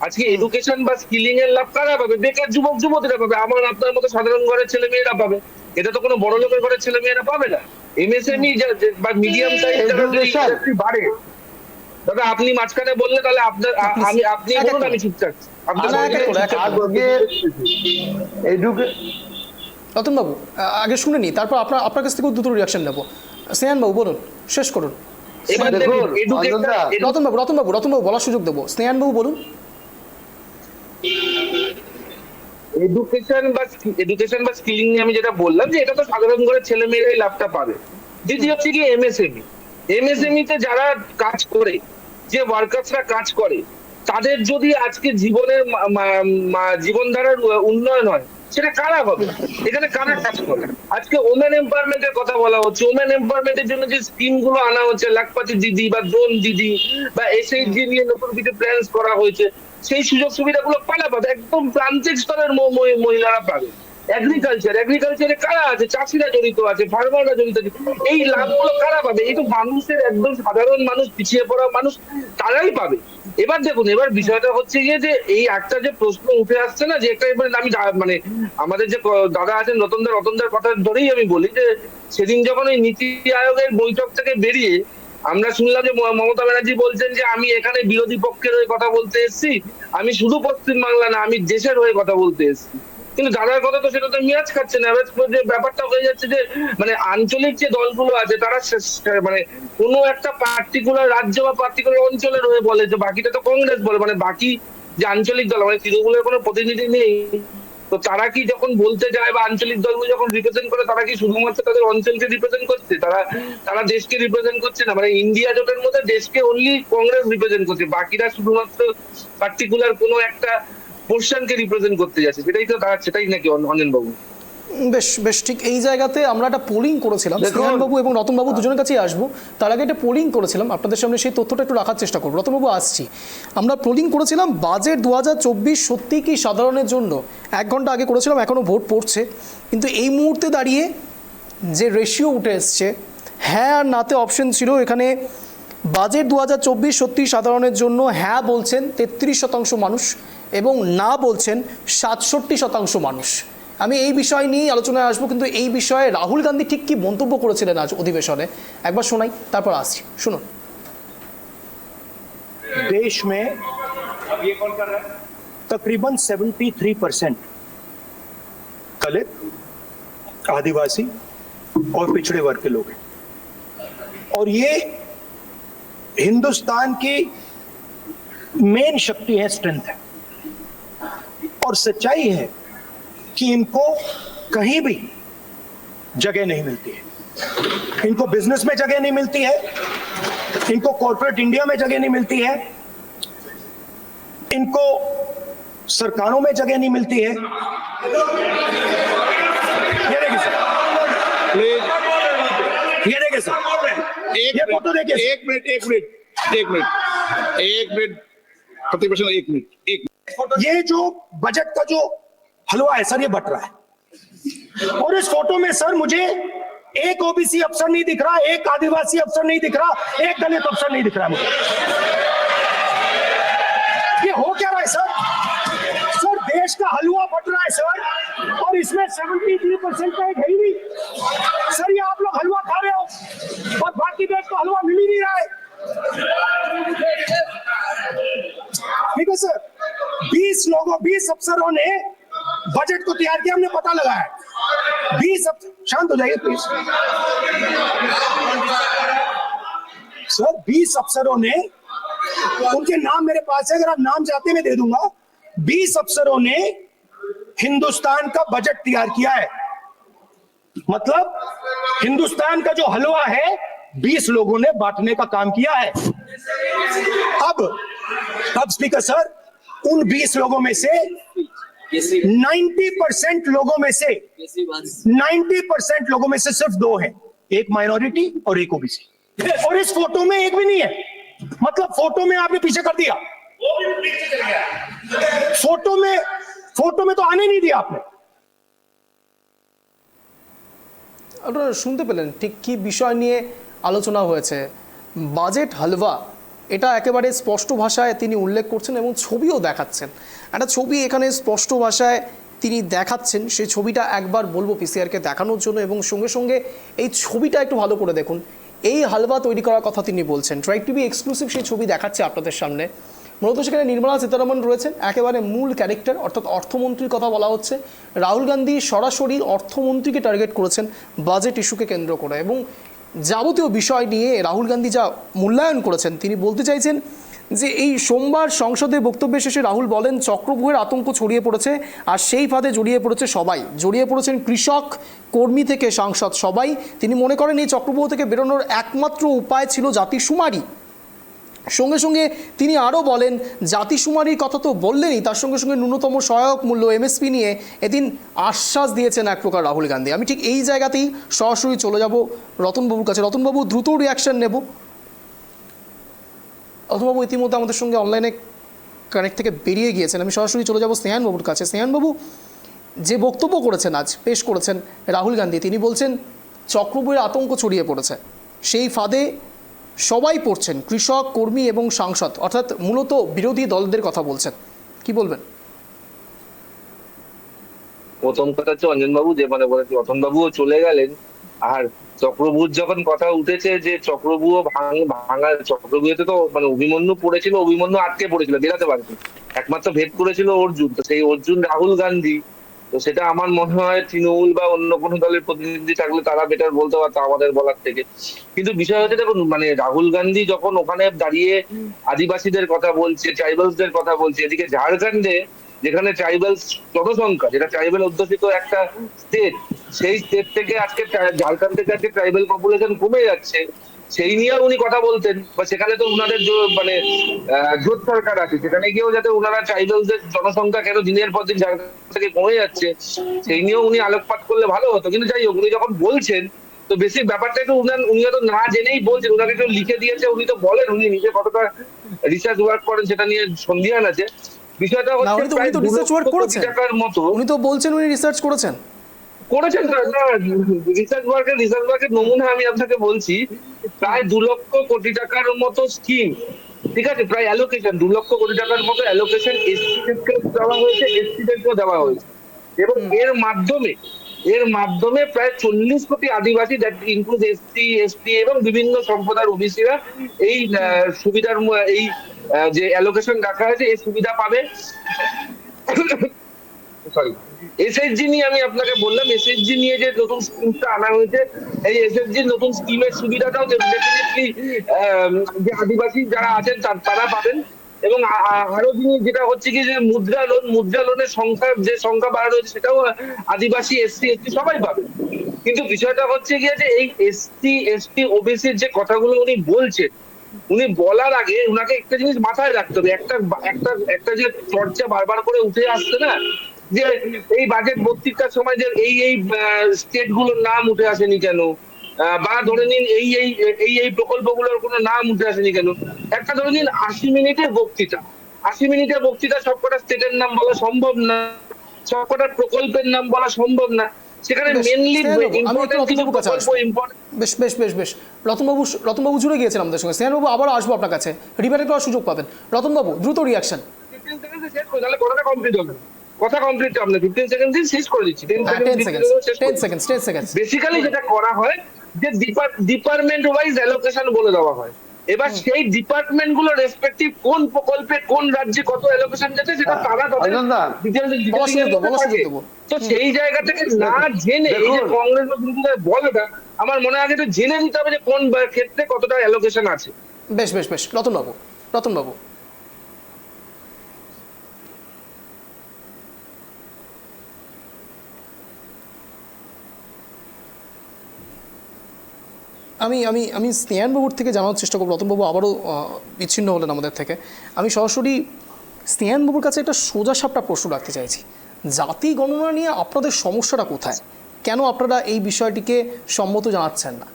আজকে এডুকেশন বা স্কিলিং এর লাভ কারা পাবে? বেকার যুবক যুবতীরা পাবে, আমার আপনার মতো সাধারণ ঘরের ছেলে মেয়েরা পাবে। এটা তো কোনো বড় লোকের ঘরের ছেলে মেয়েরা পাবে না। এমএসএমই বা মিডিয়াম সাইজ যারা ইন্ডাস্ট্রি বাড়ে, দাদা আপনি মাঝখানে বললে তাহলে আপনার আপনি বলুন, আমি চুপ থাকছি। রতনবাবু আগে শুনে নি, তারপর আপনার কাছ থেকে দুটো রিয়াকশন নেবো। স্নেহানবাবু বলুন, শেষ করুন। রতনবাবু বলার সুযোগ দেবো। স্নেহানবাবু বলুন। এডুকেশন বা স্কিলিং নিয়ে আমি যেটা বললাম যে এটা তো সাধারণ ঘরের ছেলে মেয়েরাই লাভটা পাবে। দ্বিতীয় হচ্ছে কি এমএসএমই তে যারা কাজ করে, যে ওয়ার্কার্সরা কাজ করে, তাদের যদি আজকে জীবনধারার উন্নয়ন হয়, সেটা কারা হবে? এখানে কারা কাজ করে? আজকে ওমেন এম্পাওয়ারমেন্টের কথা বলা হচ্ছে, ওমেন এম্পাওয়ারমেন্টের জন্য যে স্কিম গুলো আনা হচ্ছে, লাখপতি দিদি বা ড্রোন দিদি বা এসএইচজি নিয়ে নতুন কিছু প্ল্যান্স করা হয়েছে, সেই সুযোগ সুবিধাগুলো কারা পাবে? একদম প্রান্তিক স্তরের মহিলারা পাবে। এগ্রিকালচারে কারা আছে? চাষিরা জড়িত আছে, ফার্মাররা জড়িত আছে। এই লাভগুলো কারা পাবে? এই তো মানুষের একদম সাধারণ মানুষ, পিছিয়ে পড়া মানুষ, তারাই পাবে। এবার দেখুন, এবার বিষয়টা হচ্ছে গিয়ে যে এই একটা যে প্রশ্ন উঠে আসছে না, যে একটা এবার আমি মানে আমাদের যে দাদা আছেন রতনদার কথা ধরেই আমি বলি যে সেদিন যখন ওই নীতি আয়োগের বৈঠক থেকে বেরিয়ে আমরা শুনলাম যে মমতা ব্যানার্জি বলছেন যে আমি এখানে বিরোধী পক্ষের হয়ে কথা বলতে এসেছি, আমি শুধু পশ্চিমবাংলা না, আমি দেশের হয়ে কথা বলতে এসেছি। কিন্তু দাদার কথা তো সেটা তো মেয়াজ খাচ্ছে না। যে ব্যাপারটা হয়ে যাচ্ছে যে মানে আঞ্চলিক যে দলগুলো আছে তারা মানে কোনো একটা পার্টিকুলার রাজ্য বা পার্টিকুলার অঞ্চলের হয়ে বলে, যে বাকিটা তো কংগ্রেস বলে, মানে বাকি যে আঞ্চলিক দল, মানে তৃণমূলের কোনো প্রতিনিধি নেই। তো তারা কি যখন বলতে যায় বা আঞ্চলিক দলগুলো যখন রিপ্রেজেন্ট করে, তারা কি শুধুমাত্র তাদের অঞ্চলকে রিপ্রেজেন্ট করছে? তারা দেশকে রিপ্রেজেন্ট করছে না। মানে ইন্ডিয়া জোটের মধ্যে দেশকে অনলি কংগ্রেস রিপ্রেজেন্ট করছে, বাকিরা শুধুমাত্র পার্টিকুলার কোনো একটা পোর্শনকে রিপ্রেজেন্ট করতে যাচ্ছে। সেটাই নাকি অনিল বাবু? বেশ ঠিক এই জায়গাতে আমরা একটা পোলিং করেছিলাম, স্নেহানবাবু এবং রতনবাবু দুজনের কাছেই আসবো। তার আগে একটা পোলিং করেছিলাম, আপনাদের সামনে সেই তথ্যটা একটু রাখার চেষ্টা করবো। রতনবাবু আসছি, আমরা পোলিং করেছিলাম বাজেট 2024 সত্যি কি সাধারণের জন্য? 1 ঘন্টা আগে করেছিলাম, এখনও ভোট পড়ছে। কিন্তু এই মুহূর্তে দাঁড়িয়ে যে রেশিও উঠে এসছে, হ্যাঁ আর নাতে অপশন ছিল এখানে। বাজেট 2024 সত্যি সাধারণের জন্য হ্যাঁ বলছেন 33% মানুষ এবং না বলছেন 67% মানুষ। আমি এই বিষয় নিয়েই আলোচনায় আসবো, কিন্তু এই বিষয়ে রাহুল গান্ধী ঠিক কি মন্তব্য করেছিলেন আজ অধিবেশনে একবার শোনাই, তারপর আসছি, শুনুন। देश में तकरीबन 73% दलित, आदिवासी और पिछड़े वर्ग के लोग हैं, और ये हिंदुस्तान की मेन शक्ति है, स्ट्रेंथ है। और सच्चाई है कि इनको कहीं भी जगह नहीं मिलती है। इनको बिजनेस में जगह नहीं मिलती है, इनको कॉर्पोरेट इंडिया में जगह नहीं मिलती है, इनको सरकारों में जगह नहीं मिलती है। ये देखिए सर, ये फोटो देखिए। एक मिनट प्रतिपक्ष, एक मिनट। ये जो बजट का जो हलवा है सर, ये बट रहा है। और इस फोटो में सर मुझे एक ओबीसी अफसर नहीं दिख रहा, एक आदिवासी अफसर नहीं दिख रहा, एक दलित अफसर नहीं दिख रहा है मुझे। ये हो क्या रहा है सर? सर देश का हलवा बट रहा है सर, और इसमें 73% का एक है ही नहीं। सर ये आप लोग हलवा खा रहे हो और बाकी देश को हलवा मिल ही नहीं रहा है। ठीक है सर, 20 अफसरों ने बजट को तैयार किया, हमने पता लगाया। 20 शांत हो जाइए प्लीज सर। 20 अफसरों ने, उनके नाम मेरे पास है, अगर आप नाम चाहते हैं मैं दे दूंगा। 20 अफसरों ने हिंदुस्तान का बजट तैयार किया है। मतलब हिंदुस्तान का जो हलवा है 20 लोगों ने बांटने का काम किया है। अब स्पीकर सर, उन 20 लोगों में से 90% लोगों में से 90% लोगों में से सिर्फ 2 हैं, एक माइनॉरिटी और एक ओबीसी। और इस फोटो में एक भी नहीं है। मतलब फोटो में आपने पीछे कर दिया, फोटो में तो आने नहीं दिया आपने। আপনারা শুনতে পেলেন ঠিক কি বিষয় নিয়ে আলোচনা হয়েছে। বাজেট হালवा এটা একেবারে স্পষ্ট ভাষায় তিনি উল্লেখ করছেন এবং ছবিও দেখাচ্ছেন। একটা ছবি এখানে স্পষ্ট ভাষায় তিনি দেখাচ্ছেন, সেই ছবিটা একবার বলবো পিসিআরকে দেখানোর জন্য, এবং সঙ্গে সঙ্গে এই ছবিটা একটু ভালো করে দেখুন। এই হালবা তৈরি করার কথা তিনি বলছেন। ট্রাই টিভি এক্সক্লুসিভ সেই ছবি দেখাচ্ছে আপনাদের সামনে। মূলত সেখানে নির্মলা সীতারামন রয়েছেন, একেবারে মূল ক্যারেক্টার, অর্থাৎ অর্থমন্ত্রীর কথা বলা হচ্ছে। রাহুল গান্ধী সরাসরি অর্থমন্ত্রীকে টার্গেট করেছেন বাজেট ইস্যুকে কেন্দ্র করে, এবং যাবতীয় বিষয় নিয়ে রাহুল গান্ধী যা মূল্যায়ন করেছেন, তিনি বলতে চাইছেন যে এই সোমবার সংসদে বক্তব্যের শেষে রাহুল বলেন চক্রব্যূহের আতঙ্ক ছড়িয়ে পড়েছে, আর সেই ফাঁদে জড়িয়ে পড়েছে সবাই। জড়িয়ে পড়েছেন কৃষক, কর্মী থেকে সাংসদ সবাই। তিনি মনে করেন এই চক্রব্যূহ থেকে বেরোনোর একমাত্র উপায় ছিল জাতিশুমারি। সঙ্গে সঙ্গে তিনি আরও বলেন জাতিশুমারির কথা তো বললেনই, তার সঙ্গে সঙ্গে ন্যূনতম সহায়ক মূল্য এমএসপি নিয়ে এদিন আশ্বাস দিয়েছেন এক প্রকার রাহুল গান্ধী। আমি ঠিক এই জায়গাতেই সরাসরি চলে যাব রতনবাবুর কাছে। রতনবাবু, দ্রুত রিয়াকশন নেব। রতনবাবু ইতিমধ্যে আমাদের সঙ্গে অনলাইনে কানেক্ট থেকে বেরিয়ে গিয়েছেন। আমি সরাসরি চলে যাব স্নেহানবাবুর কাছে। স্নেহানবাবু, যে বক্তব্য করেছেন, আজ পেশ করেছেন রাহুল গান্ধী, তিনি বলছেন চক্রব্যূহের আতঙ্ক ছড়িয়ে পড়েছে, সেই ফাঁদে সবাই পড়ছেন, কৃষক, কর্মী এবং সাংসদ, অর্থাৎ মূলত বিরোধী দলদের কথা বলছেন। কি বলবেন? প্রথম কথা হচ্ছে অঞ্জনবাবু যে বলেছে, রতনবাবুও চলে গেলেন। আর চক্রব্যূহ যখন কথা উঠেছে যে চক্রব্যূহ ভাঙা, চক্রব্যূহতে তো অভিমন্যু পড়েছিল, অভিমন্যু আটকে পড়েছিল, বেরাতে পারছে, একমাত্র ভেদ করেছিল অর্জুন। তো সেই অর্জুন রাহুল গান্ধী। তো সেটা আমার মনে হয় তৃণমূল বা অন্য কোনো দলের প্রতিনিধি থাকলে তারা বেটার বলতে পারতো আমাদের বলার থেকে। কিন্তু বিষয় হচ্ছে দেখুন, রাহুল গান্ধী যখন ওখানে দাঁড়িয়ে আদিবাসীদের কথা বলছে, ট্রাইবালসদের কথা বলছে, এদিকে ঝাড়খণ্ডে যেখানে ট্রাইবালস জনসংখ্যা, যেটা ট্রাইবাল অধ্যুষিত একটা স্টেট, সেই স্টেট থেকে আজকে ঝাড়খণ্ড থেকে আজকে ট্রাইবাল পপুলেশন কমে যাচ্ছে, সেই নিয়ে উনি কথা বলতেন। বা সেখানে তো উনাদের জোট সরকার আছে, সেখানে গিয়েও যাতে উনারা ট্রাইবালদের জনসংখ্যা কেন দিনের পর দিন ঝাড়খণ্ড থেকে কমে যাচ্ছে সেই নিয়েও উনি আলোকপাত করলে ভালো হতো। কিন্তু যাই হোক, উনি যখন বলছেন তো বেশি ব্যাপারটা একটু উনি হয়তো না জেনেই বলছেন, উনাকে একটু লিখে দিয়েছে, উনি তো বলেন, উনি নিজে কতটা রিসার্চ ওয়ার্ক করেন সেটা নিয়ে সন্দিহান আছে। বিষয়টা হচ্ছে প্রায় 2 লক্ষ কোটি টাকার মতো। উনি তো বলছেন উনি রিসার্চ করেছেন। না, রিসার্চ ওয়ার্কের নমুনা আমি আপনাকে বলছি। প্রায় 2 লক্ষ কোটি টাকার মতো স্কিম, ঠিক আছে, প্রায় অ্যালোকেশন 2 লক্ষ কোটি টাকার মতো অ্যালোকেশন এসসিদেরকে দেওয়া হয়েছে, এসটিদেরকেও দেওয়া হয়েছে। এবং এর মাধ্যমে প্রায় 40 কোটি আদিবাসী, দ্যাট ইনক্লুড এসসি, এসটি এবং বিভিন্ন সম্প্রদায়ের ওবিসিরা এই সুবিধার, এই যে অ্যালোকেশন রাখা হয়েছে, এই সুবিধা পাবে। সরি, এসএসজি নিয়ে আমি আপনাকে বললাম, এসএসজি নিয়ে যে নতুন স্কিমটা আনা হয়েছে, এই এসএসজি নতুন স্কিমের সুবিধাটাও ডেফিনেটলি যে আদিবাসী যারা আছেন তারা পাবেন। এবং আরো জিনিস যেটা হচ্ছে কি, যে মুদ্রা লোনের সংখ্যা বাড়ানো হয়েছে, সেটাও আদিবাসী, এসসি, এসটি সবাই পাবে। কিন্তু বিষয়টা হচ্ছে গিয়ে যে এই এসটি, এসটি, ওবিসির যে কথাগুলো উনি বলছেন, উনি বলার আগে উনাকে একটা জিনিস মাথায় রাখতে হবে। একটা যে চর্চা বারবার করে উঠে আসছে না, যে এই বাজেট বক্তৃতার সময় যে এই স্টেট গুলোর নাম উঠে আসেনি কেন, বা ধরে নিন এই প্রকল্পগুলোর কোনো নাম উঠে আসেনি কেন। একটা ধরে নিন 80 মিনিটের বক্তৃতা সবকটা স্টেটের নাম বলা সম্ভব না, সবকটা প্রকল্পের নাম বলা সম্ভব না। সেখানে মেনলি বেশ রতনবাবু জুড়ে গিয়েছেন আমাদের সঙ্গে। স্নেহানবাবু, আবার আসবো আপনার কাছে, রিবারে করার সুযোগ পাবেন। রতনবাবু, দ্রুত রিয়াকশন। কথা কমপ্লিট আপনার 15 সেকেন্ড দিয়ে শেষ করে দিচ্ছি। 10 সেকেন্ডস। বেসিক্যালি যেটা করা হয় যে ডিপার্টমেন্ট ওয়াইজ অ্যালোকেশন বলে দেওয়া হয়। এবার সেই ডিপার্টমেন্ট গুলো রেসপেক্টিভ কোন প্রকল্পে কোন রাজ্যে কত অ্যালোকেশন যাচ্ছে সেটা তারা তো সেই জায়গা থেকে না জেনে এই যে কংগ্রেস বা বিরোধীরা বলেটা, আমার মনে হয় আগে জেনে নিতে হবে যে কোন ক্ষেত্রে কতটা অ্যালোকেশন আছে। বেশ রতনবাবু আমি স্নেহানবাবুর থেকে জানার চেষ্টা করব। রতনবাবু আবারও বিচ্ছিন্ন হলেন আমাদের থেকে। আমি সরাসরি স্নেহানবাবুর কাছে একটা সোজাসাপটা প্রশ্ন রাখতে চাইছি। জাতি গণনা নিয়ে আপনাদের সমস্যাটা কোথায়? কেন আপনারা এই বিষয়টিকে সম্মত জানাচ্ছেন না?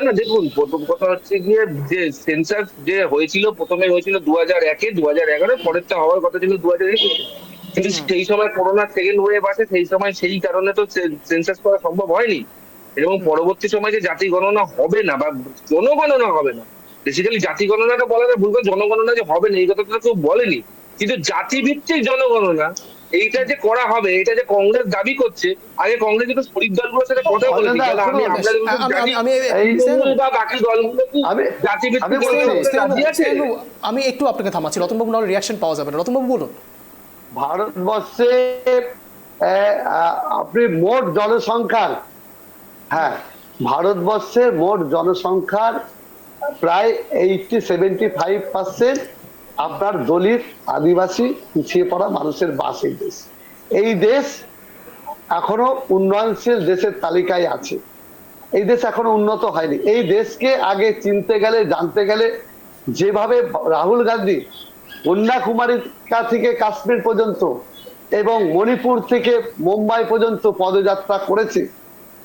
না দেখুন, প্রথম কথা হচ্ছে গিয়ে যে সেন্সাস যে প্রথমে হয়েছিল 2001-এ, 2011-এ, পরেরটা হওয়ার কথা ছিল 2021-এ। কিন্তু সেই সময় করোনা সেকেন্ড ওয়েভ আসে, সেই সময় সেই কারণে তো সেন্সাস করা সম্ভব হয়নি। এবং পরবর্তী সময় যে জাতি গণনা হবে না বা জনগণনা হবে না, বেসিক্যালি জাতি গণনাটা বলাটা ভুল, জনগণনা যে হবে না এই কথাটা কেউ বলেনি, কিন্তু জাতিভিত্তিক জনগণনা এইটা যে করা হবে, এটা যে কংগ্রেস দাবি করছে, আগে কংগ্রেস কিন্তু শরিক দলগুলোর সাথে কথা বলেছি, বা বাকি দলগুলো কি জাতিভিত্তিক রাজি আছে? আমি একটু আপনাকে থামাচ্ছি রতনবাবু, নাহলে রিয়াকশন পাওয়া যাবে না। রতনবাবু বলুন। ভারতবর্ষে আপনি মোট জনসংখ্যার, হ্যাঁ, ভারতবর্ষের মোট জনসংখ্যার প্রায় 75% আপনার দলিত, আদিবাসী, পিছিয়ে পড়া মানুষের বাসের দেশ। এই দেশ এখনো উন্নয়নশীল দেশের তালিকায় আছে। এই দেশ এখনো উন্নত হয়নি। এই দেশকে আগে চিনতে গেলে, জানতে গেলে, যেভাবে রাহুল গান্ধী কন্যাকুমারী থেকে কাশ্মীর পর্যন্ত এবং মণিপুর থেকে মুম্বাই পর্যন্ত পদযাত্রা করেছে,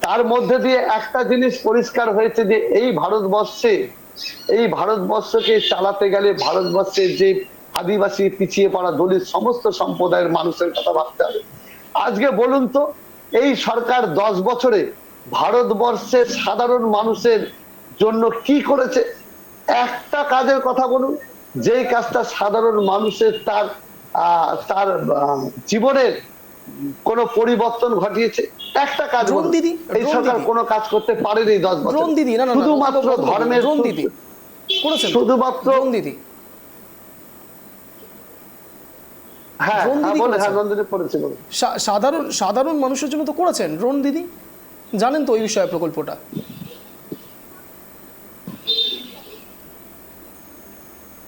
তার মধ্যে দিয়ে একটা জিনিস পরিষ্কার হয়েছে যে এই ভারতবর্ষকে চালাতে গেলে ভারতবর্ষের যে আদিবাসী, পিছিয়ে পড়া, দলিত সমস্ত সম্প্রদায়ের মানুষের কথা ভাবতে হবে। আজকে বলুন তো, এই সরকার 10 বছরে ভারতবর্ষের সাধারণ মানুষের জন্য কি করেছে? একটা কাজের কথা বলুন, যেই কাজটা সাধারণ মানুষের তার জীবনের কোনো পরিবর্তন ঘটিয়েছে। একটা কাজ এই সরকার কোনো কাজ করতে পারেনি 10 বছর। শুধুমাত্র ধর্মের, শুধুমাত্র দিদি, হ্যাঁ নন্দিনী করেছিল। সাধারণ মানুষের জন্য তো করেছেন ড্রোন দিদি, জানেন তো ওই বিষয়ে প্রকল্পটা?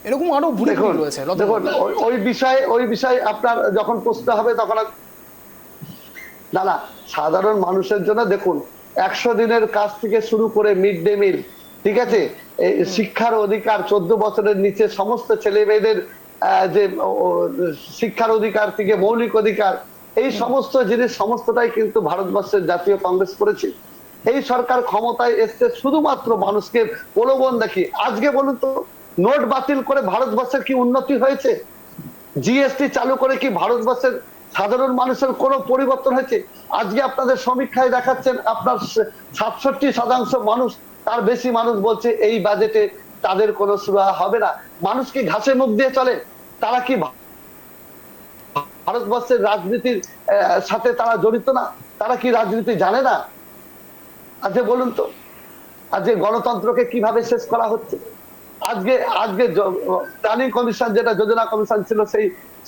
এরকম আরো ভুলে রয়েছে। দেখুন ওই বিষয়ে আপনার যখন প্রশ্ন হবে তখন না, সাধারণ মানুষের জন্য দেখুন 100 দিনের কাজ থেকে শুরু করে মিড ডে মিল, ঠিক আছে, শিক্ষার অধিকার, 14 বছরের নিচে সমস্ত ছেলে মেয়েদের যে শিক্ষার অধিকার থেকে মৌলিক অধিকার, এই সমস্ত জিনিস সমস্তটাই কিন্তু ভারতবর্ষের জাতীয় কংগ্রেস করেছে। এই সরকার ক্ষমতায় এসছে শুধুমাত্র মানুষকে প্রলোভন দেখিয়ে। আজকে বলুন তো, নোট বাতিল করে ভারতবর্ষের কি উন্নতি হয়েছে? জিএসটি চালু করে কি ভারতবর্ষের সাধারণ মানুষের কোনো পরিবর্তন হয়েছে? আজকে আপনাদের সমীক্ষায় দেখাচ্ছেন আপনার 67% মানুষ, তার বেশি মানুষ বলছে এই বাজেটে তাদের কোনো সুরাহা হবে না। মানুষ কি ঘাসে মুখ দিয়ে চলে? তারা কি ভারতবর্ষের রাজনীতির সাথে তারা জড়িত না? তারা কি রাজনীতি জানে না? আজকে বলুন তো, আজকে গণতন্ত্রকে কিভাবে শেষ করা হচ্ছে? আজকে প্ল্যানিং কমিশন, যেটা যোজনা কমিশন ছিল,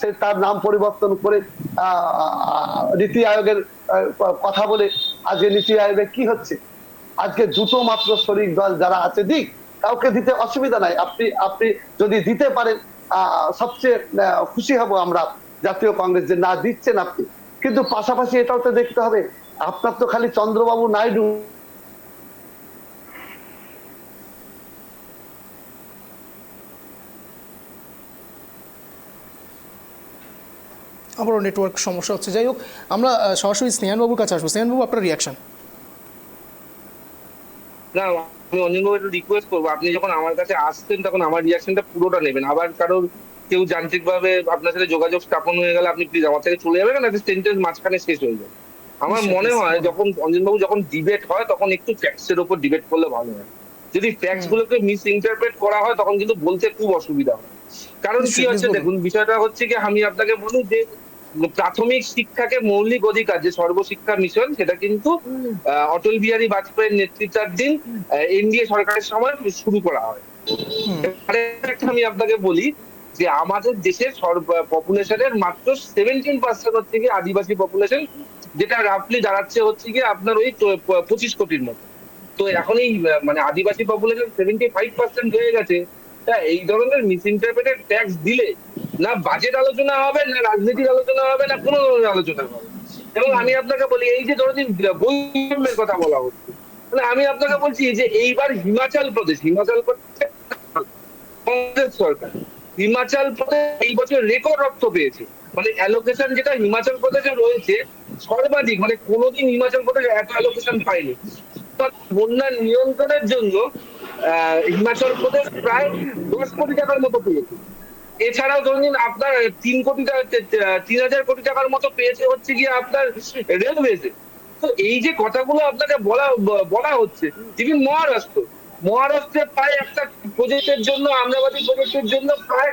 সেই তার নাম পরিবর্তন করে নীতি আয়োগের কথা বলে আজকে নীতি আয়োগে কি হচ্ছে? আজকে দুটো মাত্র শরিক দল যারা আছে দিক, কাউকে দিতে অসুবিধা নাই। আপনি যদি দিতে পারেন সবচেয়ে খুশি হব আমরা জাতীয় কংগ্রেস যে না দিচ্ছেন আপনি। কিন্তু পাশাপাশি এটাও তো দেখতে হবে, আপনার তো খালি চন্দ্রবাবু নাইডু আবারও নেটওয়ার্ক সমস্যা হচ্ছে। যাই হোক, আমরা সরাসরি স্নেহানবাবুর কাছে আসবো। স্নেহানবাবু, আপনার রিয়াকশন। না, আমি অঞ্জনবাবু একটু রিকোয়েস্ট করবো, আপনি যখন আমার কাছে আসছেন তখন আমার রিয়াকশনটা পুরোটা নেবেন। আবার কারোর কেউ যান্ত্রিক ভাবে আপনার সাথে যোগাযোগ স্থাপন হয়ে গেলে আপনি প্লিজ আমার থেকে চলে যাবেন, না সেন্টেন্স মাঝখানে শেষ হয়ে যাবে। আমার মনে হয় যখন অঞ্জনবাবু যখন ডিবেট হয় তখন একটু ফ্যাক্টসের উপর ডিবেট করলে ভালো হয়। যদি ফ্যাক্টস গুলোকে মিস ইন্টারপ্রেট করা হয় তখন কিন্তু বলতে খুব অসুবিধা হয়। কারণ কি হচ্ছে, দেখুন বিষয়টা হচ্ছে কি, আমি আপনাকে বলি যে প্রাথমিক শিক্ষাকে মৌলিক অধিকার, যে সর্বশিক্ষা মিশন, সেটা কিন্তু অটল বিহারী বাজপেয়ীর নেতৃত্বাধীন এনডিএ সরকারের সময় শুরু করা হয়। আমি আপনাকে বলি যে আমাদের দেশের পপুলেশনের মাত্র 17% হচ্ছে কি আদিবাসী পপুলেশন, যেটা রাফলি দাঁড়াচ্ছে হচ্ছে কি আপনার ওই 25 কোটির মতো। তো এখন এই মানে আদিবাসী পপুলেশন 75% হয়ে গেছে। এই ধরনের মিস ইন্টারপ্রেটেড ট্যাক্স দিলে না বাজেট আলোচনা হবে, না রাজনীতির আলোচনা হবে, না কোনো ধরনের আলোচনা হবে। এবং আমি আপনাকে বলি, এই যে ধরুন বৈষম্যের কথা বলা হচ্ছে, মানে আমি আপনাকে বলছি যে এইবার হিমাচল প্রদেশ কংগ্রেস সরকার, হিমাচল প্রদেশ এই বছর রেকর্ড অর্থ পেয়েছে। মানে অ্যালোকেশন যেটা হিমাচল প্রদেশে রয়েছে সর্বাধিক, মানে কোনোদিন হিমাচল প্রদেশ এত অ্যালোকেশন পায়নি। বন্যা নিয়ন্ত্রণের জন্য হিমাচল প্রদেশ প্রায় 10 কোটি টাকার মতো পেয়েছে। এছাড়াও ধরুন আপনার 3,000 কোটি টাকার মতো পেয়েছে হচ্ছে গিয়ে আপনার রেলওয়েজে। তো এই যে কথাগুলো আপনাকে বলা হচ্ছে, ইভেন মহারাষ্ট্রে প্রায় একটা প্রজেক্টের জন্য, আম্রাবাদী প্রজেক্টের জন্য প্রায়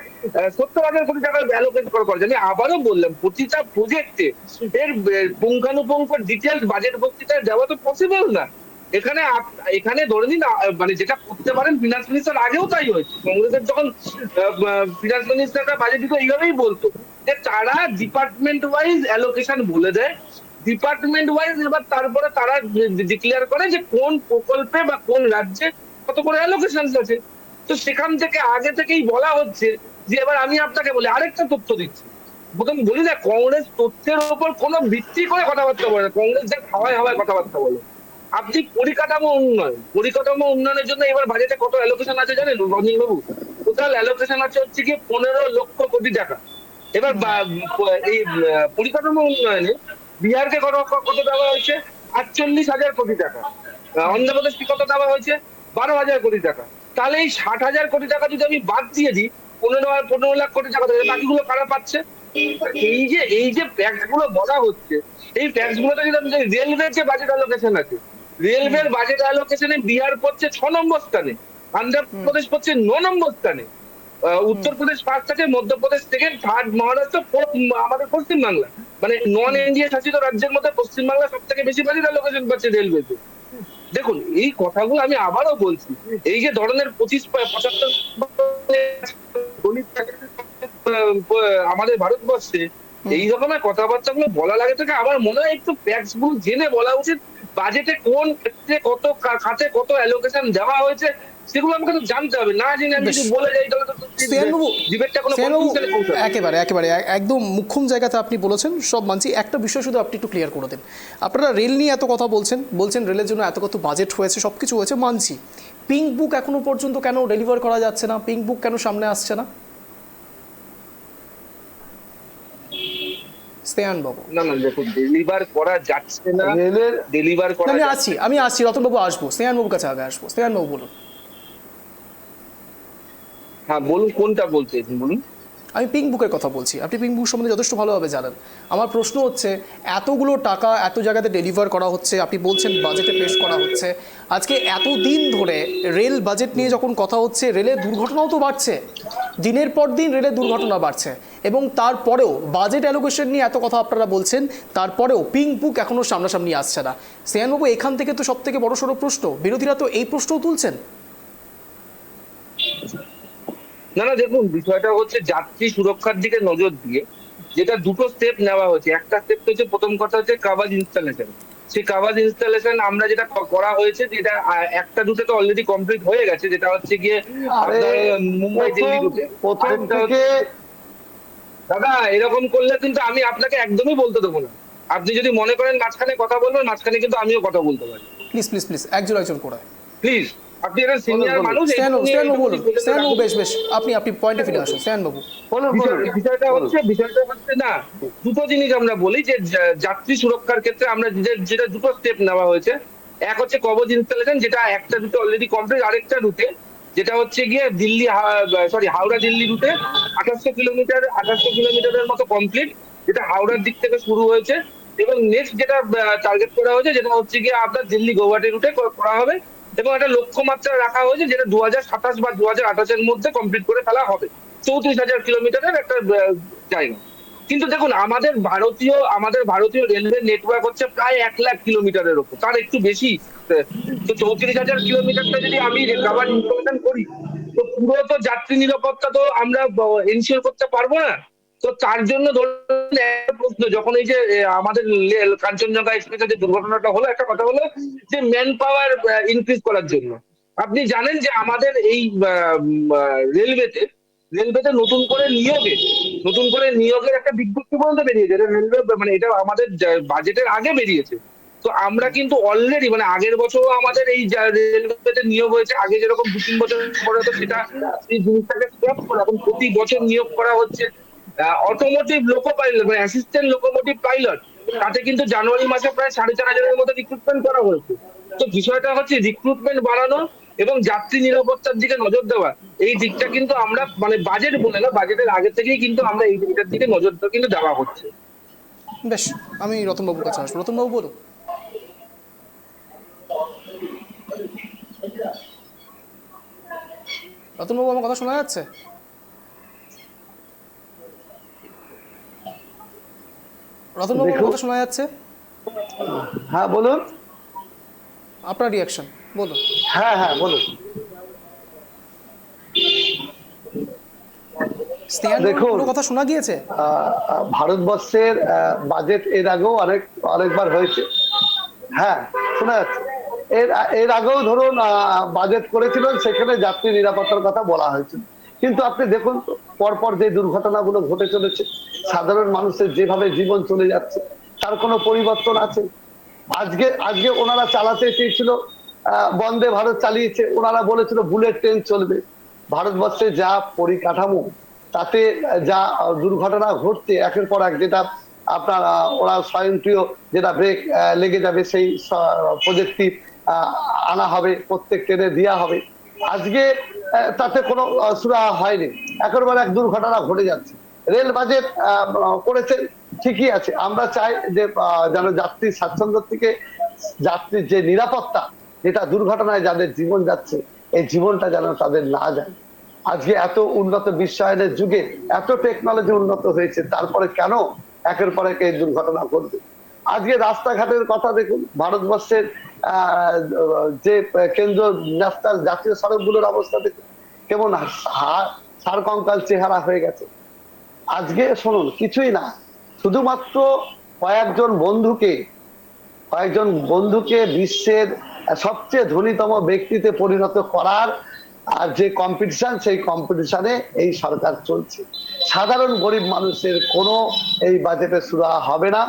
70,000 কোটি টাকা অ্যালোকেট করা হয়েছে। আমি আবারও বললাম, প্রতিটা প্রজেক্টে এর পুঙ্খানুপুঙ্খ ডিটেলস বাজেট বক্তৃতা দেওয়া তো পসিবল না। এখানে ধরে নিন, মানে যেটা করতে পারেন ফিনান্স মিনিস্টার, আগেও তাই হয়েছে। কংগ্রেসের যখন ফিনান্স মিনিস্টাররা বাজেট দিত, এইভাবেই বলতো যে তারা ডিপার্টমেন্ট ওয়াইজ অ্যালোকেশন বলে দেয়, ডিপার্টমেন্ট ওয়াইজ এবার তারপরে তারা ডিক্লেয়ার করে যে কোন প্রকল্পে বা কোন রাজ্যে কত করে অ্যালোকেশন আছে। তো সেখান থেকে আগে থেকেই বলা হচ্ছে যে, এবার আমি আপনাকে বলি আরেকটা তথ্য দিচ্ছি। প্রথম বলি না, কংগ্রেস তথ্যের উপর কোনো ভিত্তি করে কথাবার্তা বলে না, কংগ্রেস যা হাওয়ায় হাওয়ায় কথাবার্তা বলে। আপনি পরিকাঠামো উন্নয়নের জন্য এবার বাজেটে কত অ্যালোকেশন আছে জানেন রঞ্জন বাবু? টোটাল অ্যালোকেশন আছে হচ্ছে কি 15 লক্ষ কোটি টাকা। এবার এই পরিকাঠামো উন্নয়নে বিহারকে কত দেওয়া হয়েছে? 48,000 কোটি টাকা। অন্ধ্রপ্রদেশকে কত দেওয়া হয়েছে? 12,000 কোটি টাকা। তাহলে এই 60,000 কোটি টাকা যদি আমি বাদ দিয়ে দিই, 15 লাখ কোটি টাকা, বাকিগুলো কারা পাচ্ছে? এই যে ট্যাক্স গুলো বলা হচ্ছে, এই ট্যাক্স গুলোতে যদি রেলওয়ের যে বাজেট অ্যালোকেশন আছে, রেলওয়ের বাজেট অ্যালোকেশনে বিহার পড়ছে 6 নম্বর স্থানে, আন্ধ্রপ্রদেশ পড়ছে 9 নম্বর স্থানে, উত্তরপ্রদেশ ফার্স্ট আছে, Madhya Pradesh second, third Maharashtra, fourth আমাদের পশ্চিমবাংলা। মানে নন এনডিএ শাসিত রাজ্যের মধ্যে পশ্চিমবাংলা সব থেকে বেশি বাজেট অ্যালোকেশন পাচ্ছে রেলওয়েতে। দেখুন, এই কথাগুলো আমি আবারও বলছি, এই যে ধরনের 25-75 আমাদের ভারতবর্ষে এই রকমের কথাবার্তা গুলো বলা লাগে থেকে আমার মনে হয় একটু ফ্যাক্টস গুলো জেনে বলা উচিত। বাজেটে কোন ক্ষেত্রে কত খাতে কত অ্যালোকেশন দেওয়া হয়েছে সেগুলো আমাকে তো জানতে হবে। না জেনে আমি যদি বলে যাই তাহলে তো ডিবেটটা কোনো কনফিউশনে পৌঁছাবে। একেবারে একদম মুখ্যম জায়গাতে আপনি বলেছেন, সব মানছি। একটা বিষয় শুধু আপনি একটু ক্লিয়ার করে দেন। আপনারা রেল নিয়ে এত কথা বলছেন রেলের জন্য এত কত বাজেট হয়েছে, সব কিছু হয়েছে, মানছি। পিঙ্ক বুক এখনো পর্যন্ত কেন ডেলিভার করা যাচ্ছে না? পিঙ্ক বুক কেন সামনে আসছে না? বাবু না দেখুন, ডেলিভার করা যাচ্ছে না, ডেলিভার করা আমি আসছি রতনবাবু, আসবো বাবুর কাছে, আগে আসবো। বাবু বলুন। হ্যাঁ বলুন, কোনটা বলতে বলুন। আমি পিঙ্ক বুকের কথা বলছি। আপনি পিঙ্ক বুক সম্বন্ধে যথেষ্ট ভালোভাবে জানেন। আমার প্রশ্ন হচ্ছে, এতগুলো টাকা এত জায়গাতে ডেলিভার করা হচ্ছে, আপনি বলছেন বাজেটে পেশ করা হচ্ছে, আজকে এতদিন ধরে রেল বাজেট নিয়ে যখন কথা হচ্ছে, রেলের দুর্ঘটনাও তো বাড়ছে, দিনের পর দিন রেলের দুর্ঘটনা বাড়ছে, এবং তারপরেও বাজেট অ্যালোকেশন নিয়ে এত কথা আপনারা বলছেন, তারপরেও পিঙ্ক বুক এখনও সামনাসামনি আসছে না। বাবু, এখান থেকে তো সব থেকে বড় সড়ো প্রশ্ন, বিরোধীরা তো এই প্রশ্নও তুলছেন। না দেখুন, বিষয়টা হচ্ছে যাত্রী সুরক্ষার দিকে নজর দিয়ে যেটা দুটো স্টেপ নেওয়া হয়েছে। একটা স্টেপ হচ্ছে, প্রথম কথা হচ্ছে কাভাজ ইনস্টলেশন। সেই কাভাজ ইনস্টলেশন আমরা যেটা করা হয়েছে, যেটা একটা রুটে তো অলরেডি কমপ্লিট হয়ে গেছে, যেটা হচ্ছে গিয়ে মুম্বাই দিল্লি রুটে। দাদা, এরকম করলে কিন্তু আমি আপনাকে একদমই বলতে দেবো না। আপনি যদি মনে করেন মাঝখানে কথা বলবেন, মাঝখানে কিন্তু আমিও কথা বলতে পারি। প্লিজ একজন করে প্লিজ। আপনি একটা সিনিয়র মানুষ, বেশ আপনি পয়েন্টে ফিরে আসুন বাবু। বিষয়টা হচ্ছে না, দুটো জিনিস আমরা বলি যে যাত্রী সুরক্ষার ক্ষেত্রে আমরা যেটা দুটো স্টেপ নেওয়া হয়েছে। এক হচ্ছে কবচ ইনস্টলেশন, যেটা একটা রুটে অলরেডি কমপ্লিট, আরেকটা রুটে যেটা হচ্ছে গিয়ে হাওড়া দিল্লি রুটে 2800 কিলোমিটারের মতো কমপ্লিট, যেটা হাওড়ার দিক থেকে শুরু হয়েছে। এবং নেক্সট যেটা টার্গেট করা হয়েছে, যেটা হচ্ছে গিয়ে আপনার দিল্লি গৌহাটি রুটে করা হবে, এবং একটা লক্ষ্যমাত্রা রাখা হয়েছে যেটা 2027 বা 2028 মধ্যে কমপ্লিট করে ফেলা হবে। 34,000 কিলোমিটারের একটা জায়গা। কিন্তু দেখুন, আমাদের ভারতীয় রেলওয়ে নেটওয়ার্ক হচ্ছে প্রায় 1 লাখ কিলোমিটারের উপর, তার একটু বেশি। তো 34,000 কিলোমিটারটা যদি আমি কাভার ইনস্টলেশন করি, তো পুরো তো যাত্রী নিরাপত্তা তো আমরা এনশিওর করতে পারবো না। তো তার জন্য ধরুন একটা প্রশ্ন, যখন এই যে আমাদের কাঞ্চনজঙ্ঘা এক্সপ্রেসের যে দুর্ঘটনাটা হলো, একটা কথা হলো যে ম্যান পাওয়ার ইনক্রিজ করার জন্য। আপনি জানেন যে আমাদের এই রেলওয়েতে নতুন করে নিয়োগের একটা বিজ্ঞপ্তি পর্যন্ত বেরিয়েছে। রেলওয়ে মানে এটা আমাদের বাজেটের আগে বেরিয়েছে। তো আমরা কিন্তু অলরেডি, মানে আগের বছরও আমাদের এই রেলওয়েতে নিয়োগ হয়েছে, আগে যেরকম 2-3 বছর পরে তো সেটা এই জিনিসটাকে স্ক্র্যাপ করে এখন প্রতি বছর নিয়োগ করা হচ্ছে। অটোমোটিভ লোকো পাইলট, মানে অ্যাসিস্ট্যান্ট লোকোমোটিভ পাইলট, তাতে কিন্তু জানুয়ারি মাসে প্রায় 4,500-এর মতো রিক্রুটমেন্ট করা হয়েছে। তো বিষয়টা হচ্ছে রিক্রুটমেন্ট বাড়ানো এবং যাত্রী নিরাপত্তার দিকে নজর দেওয়া। এই দিকটা কিন্তু আমরা, মানে বাজেট বলে না, বাজেটের আগে থেকেই কিন্তু আমরা এই দিকটার দিকে নজর কিন্তু দেওয়া হচ্ছে। বেশ, আমি রতনবাবুর কাছে আসবো। রতনবাবু বলুন। রতনবাবু, আমার কথা শোনা যাচ্ছে? রতনবাবু, আমার কথা শোনা যাচ্ছে? হ্যাঁ বলুন। আপনার রিয়াকশন বলুন। হ্যাঁ হ্যাঁ বলুন। দেখুন, পুরো কথা শোনা গিয়েছে? ভারতবর্ষের বাজেট এর আগেও অনেকবার হয়েছে। হ্যাঁ, শোনা যাচ্ছে। এর আগেও ধরুন বাজেট করেছিলেন, সেখানে যাত্রী নিরাপত্তার কথা বলা হয়েছিল। কিন্তু আপনি দেখুন তো, পরপর যে দুর্ঘটনাগুলো ঘটে চলেছে, সাধারণ মানুষের যেভাবে জীবন চলে যাচ্ছে, তার কোনো পরিবর্তন আছে? আজকে ওনারা চালাতে চেয়েছিল বন্দে ভারত, চালিয়েছে। ওনারা বলেছিল বুলেট ট্রেন চলবে। ভারতবর্ষে যা পরিকাঠামো, তাতে যা দুর্ঘটনা ঘটছে একের পর এক, যেটা আপনার ওরা স্বয়ংক্রিয় যেটা ব্রেক লেগে যাবে সেই প্রজেক্টটি আনা হবে, প্রত্যেক ট্রেনে দেওয়া হবে। আজকে তাতে কোনো সুরাহা হয়নি, একের পর এক দুর্ঘটনা ঘটে যাচ্ছে। রেল বাজেট করেছেন, ঠিকই আছে। আমরা চাই যে যেন যাত্রীর স্বাচ্ছন্দ্য থেকে যাত্রীর যে নিরাপত্তা, যেটা দুর্ঘটনায় যাদের জীবন যাচ্ছে, এই জীবনটা যেন তাদের না যায়। আজকে এত উন্নত বিশ্বায়নের যুগে এত টেকনোলজি উন্নত হয়েছে, তারপরে কেন একের পর এক এই দুর্ঘটনা ঘটবে? আজকে রাস্তাঘাটের কথা দেখুন, ভারতবর্ষের যে কেন্দ্র ন্যাশনাল জাতীয় সড়কগুলোর অবস্থা দেখুন, কেমন হাড় কঙ্কাল চেহারা হয়ে গেছে। আজকে শুনুন, কিছুই না, শুধুমাত্র কয়েকজন বন্ধুকে বিশ্বের সবচেয়ে ধনীতম ব্যক্তিতে পরিণত করার আর যে কম্পিটিশন, সেই কম্পিটিশনে এই সরকার চলছে। সাধারণ গরিব মানুষের কোনো এই বাজেটে সুরাহা হবে না।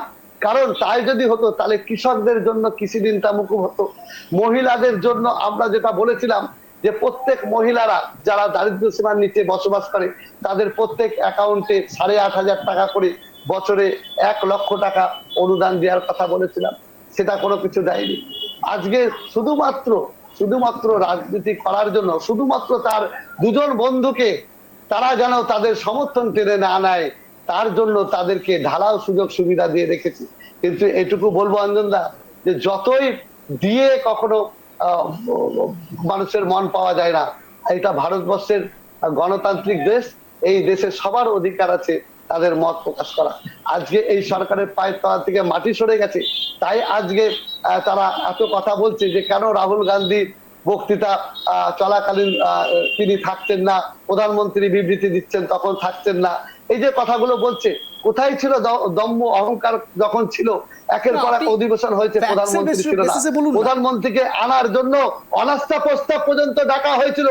কারণ তাই যদি হতো, তাহলে কৃষকদের জন্য কৃষি ঋণটা মুকুব হতো। মহিলাদের জন্য আমরা যেটা বলেছিলাম, যে প্রত্যেক মহিলারা যারা দারিদ্র সীমার নিচে বসবাস করে, তাদের প্রত্যেক অ্যাকাউন্টে 8,500 টাকা করে বছরে 1 লক্ষ টাকা অনুদান দেওয়ার কথা বলেছিলাম, সেটা কোনো কিছু দেয়নি। আজকে শুধুমাত্র রাজনীতি করার জন্য, শুধুমাত্র তার দুজন বন্ধুকে তারা যেন তাদের সমর্থন টেনে না নেয়, তার জন্য তাদেরকে ঢালাও সুযোগ সুবিধা দিয়ে রেখেছে। কিন্তু এটুকু বলবো অঞ্জনদা, যে যতই দিয়ে কখনো মানুষের মন পাওয়া যায় না। এটা ভারতবর্ষের গণতান্ত্রিক দেশ, এই দেশে সবার অধিকার আছে তাদের মত প্রকাশ করা। আজকে এই সরকারের পায়ের তলা থেকে মাটি সরে গেছে, তাই আজকে তারা এত কথা বলছে যে কেন রাহুল গান্ধী বক্তৃতা চলাকালীন তিনি থাকছেন না, প্রধানমন্ত্রী বিবৃতি দিচ্ছেন তখন থাকছেন না। এই যে কথাগুলো বলছে, কোথায় ছিল দম্ভ অহংকার যখন ছিল? একের পর এক অধিবেশন হয়েছে, প্রধানমন্ত্রী ছিল না। প্রধানমন্ত্রীকে আনার জন্য অনাস্থা প্রস্তাব পর্যন্ত ডাকা হয়েছিল।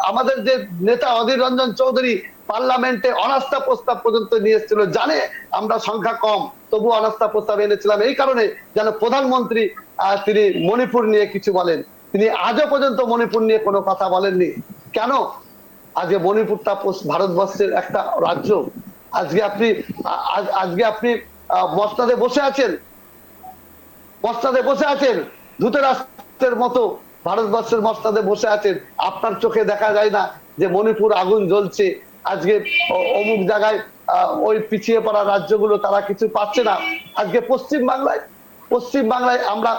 আমাদের যে নেতা অধীর রঞ্জন চৌধুরী পার্লামেন্টে অনাস্থা প্রস্তাব পর্যন্ত নিয়ে এসেছিল, জানে আমরা সংখ্যা কম, তবু অনাস্থা প্রস্তাব এনেছিলাম এই কারণে যেন প্রধানমন্ত্রী তিনি মণিপুর নিয়ে কিছু বলেন। তিনি আজও পর্যন্ত মণিপুর নিয়ে কোনো কথা বলেননি। কেন? আজকে মণিপুরটা ভারতবর্ষের একটা রাজ্য। আজকে আপনি মসনাদে বসে আছেন, ধূতরাষ্ট্রের মতো ভারতবর্ষের মসনাদে বসে আছেন। আপনার চোখে দেখা যায় না যে মণিপুর আগুন জ্বলছে? আজকে অমুক জায়গায় ওই পিছিয়ে পড়া রাজ্যগুলো তারা কিছু পাচ্ছে না। আজকে পশ্চিমবাংলায় আমরা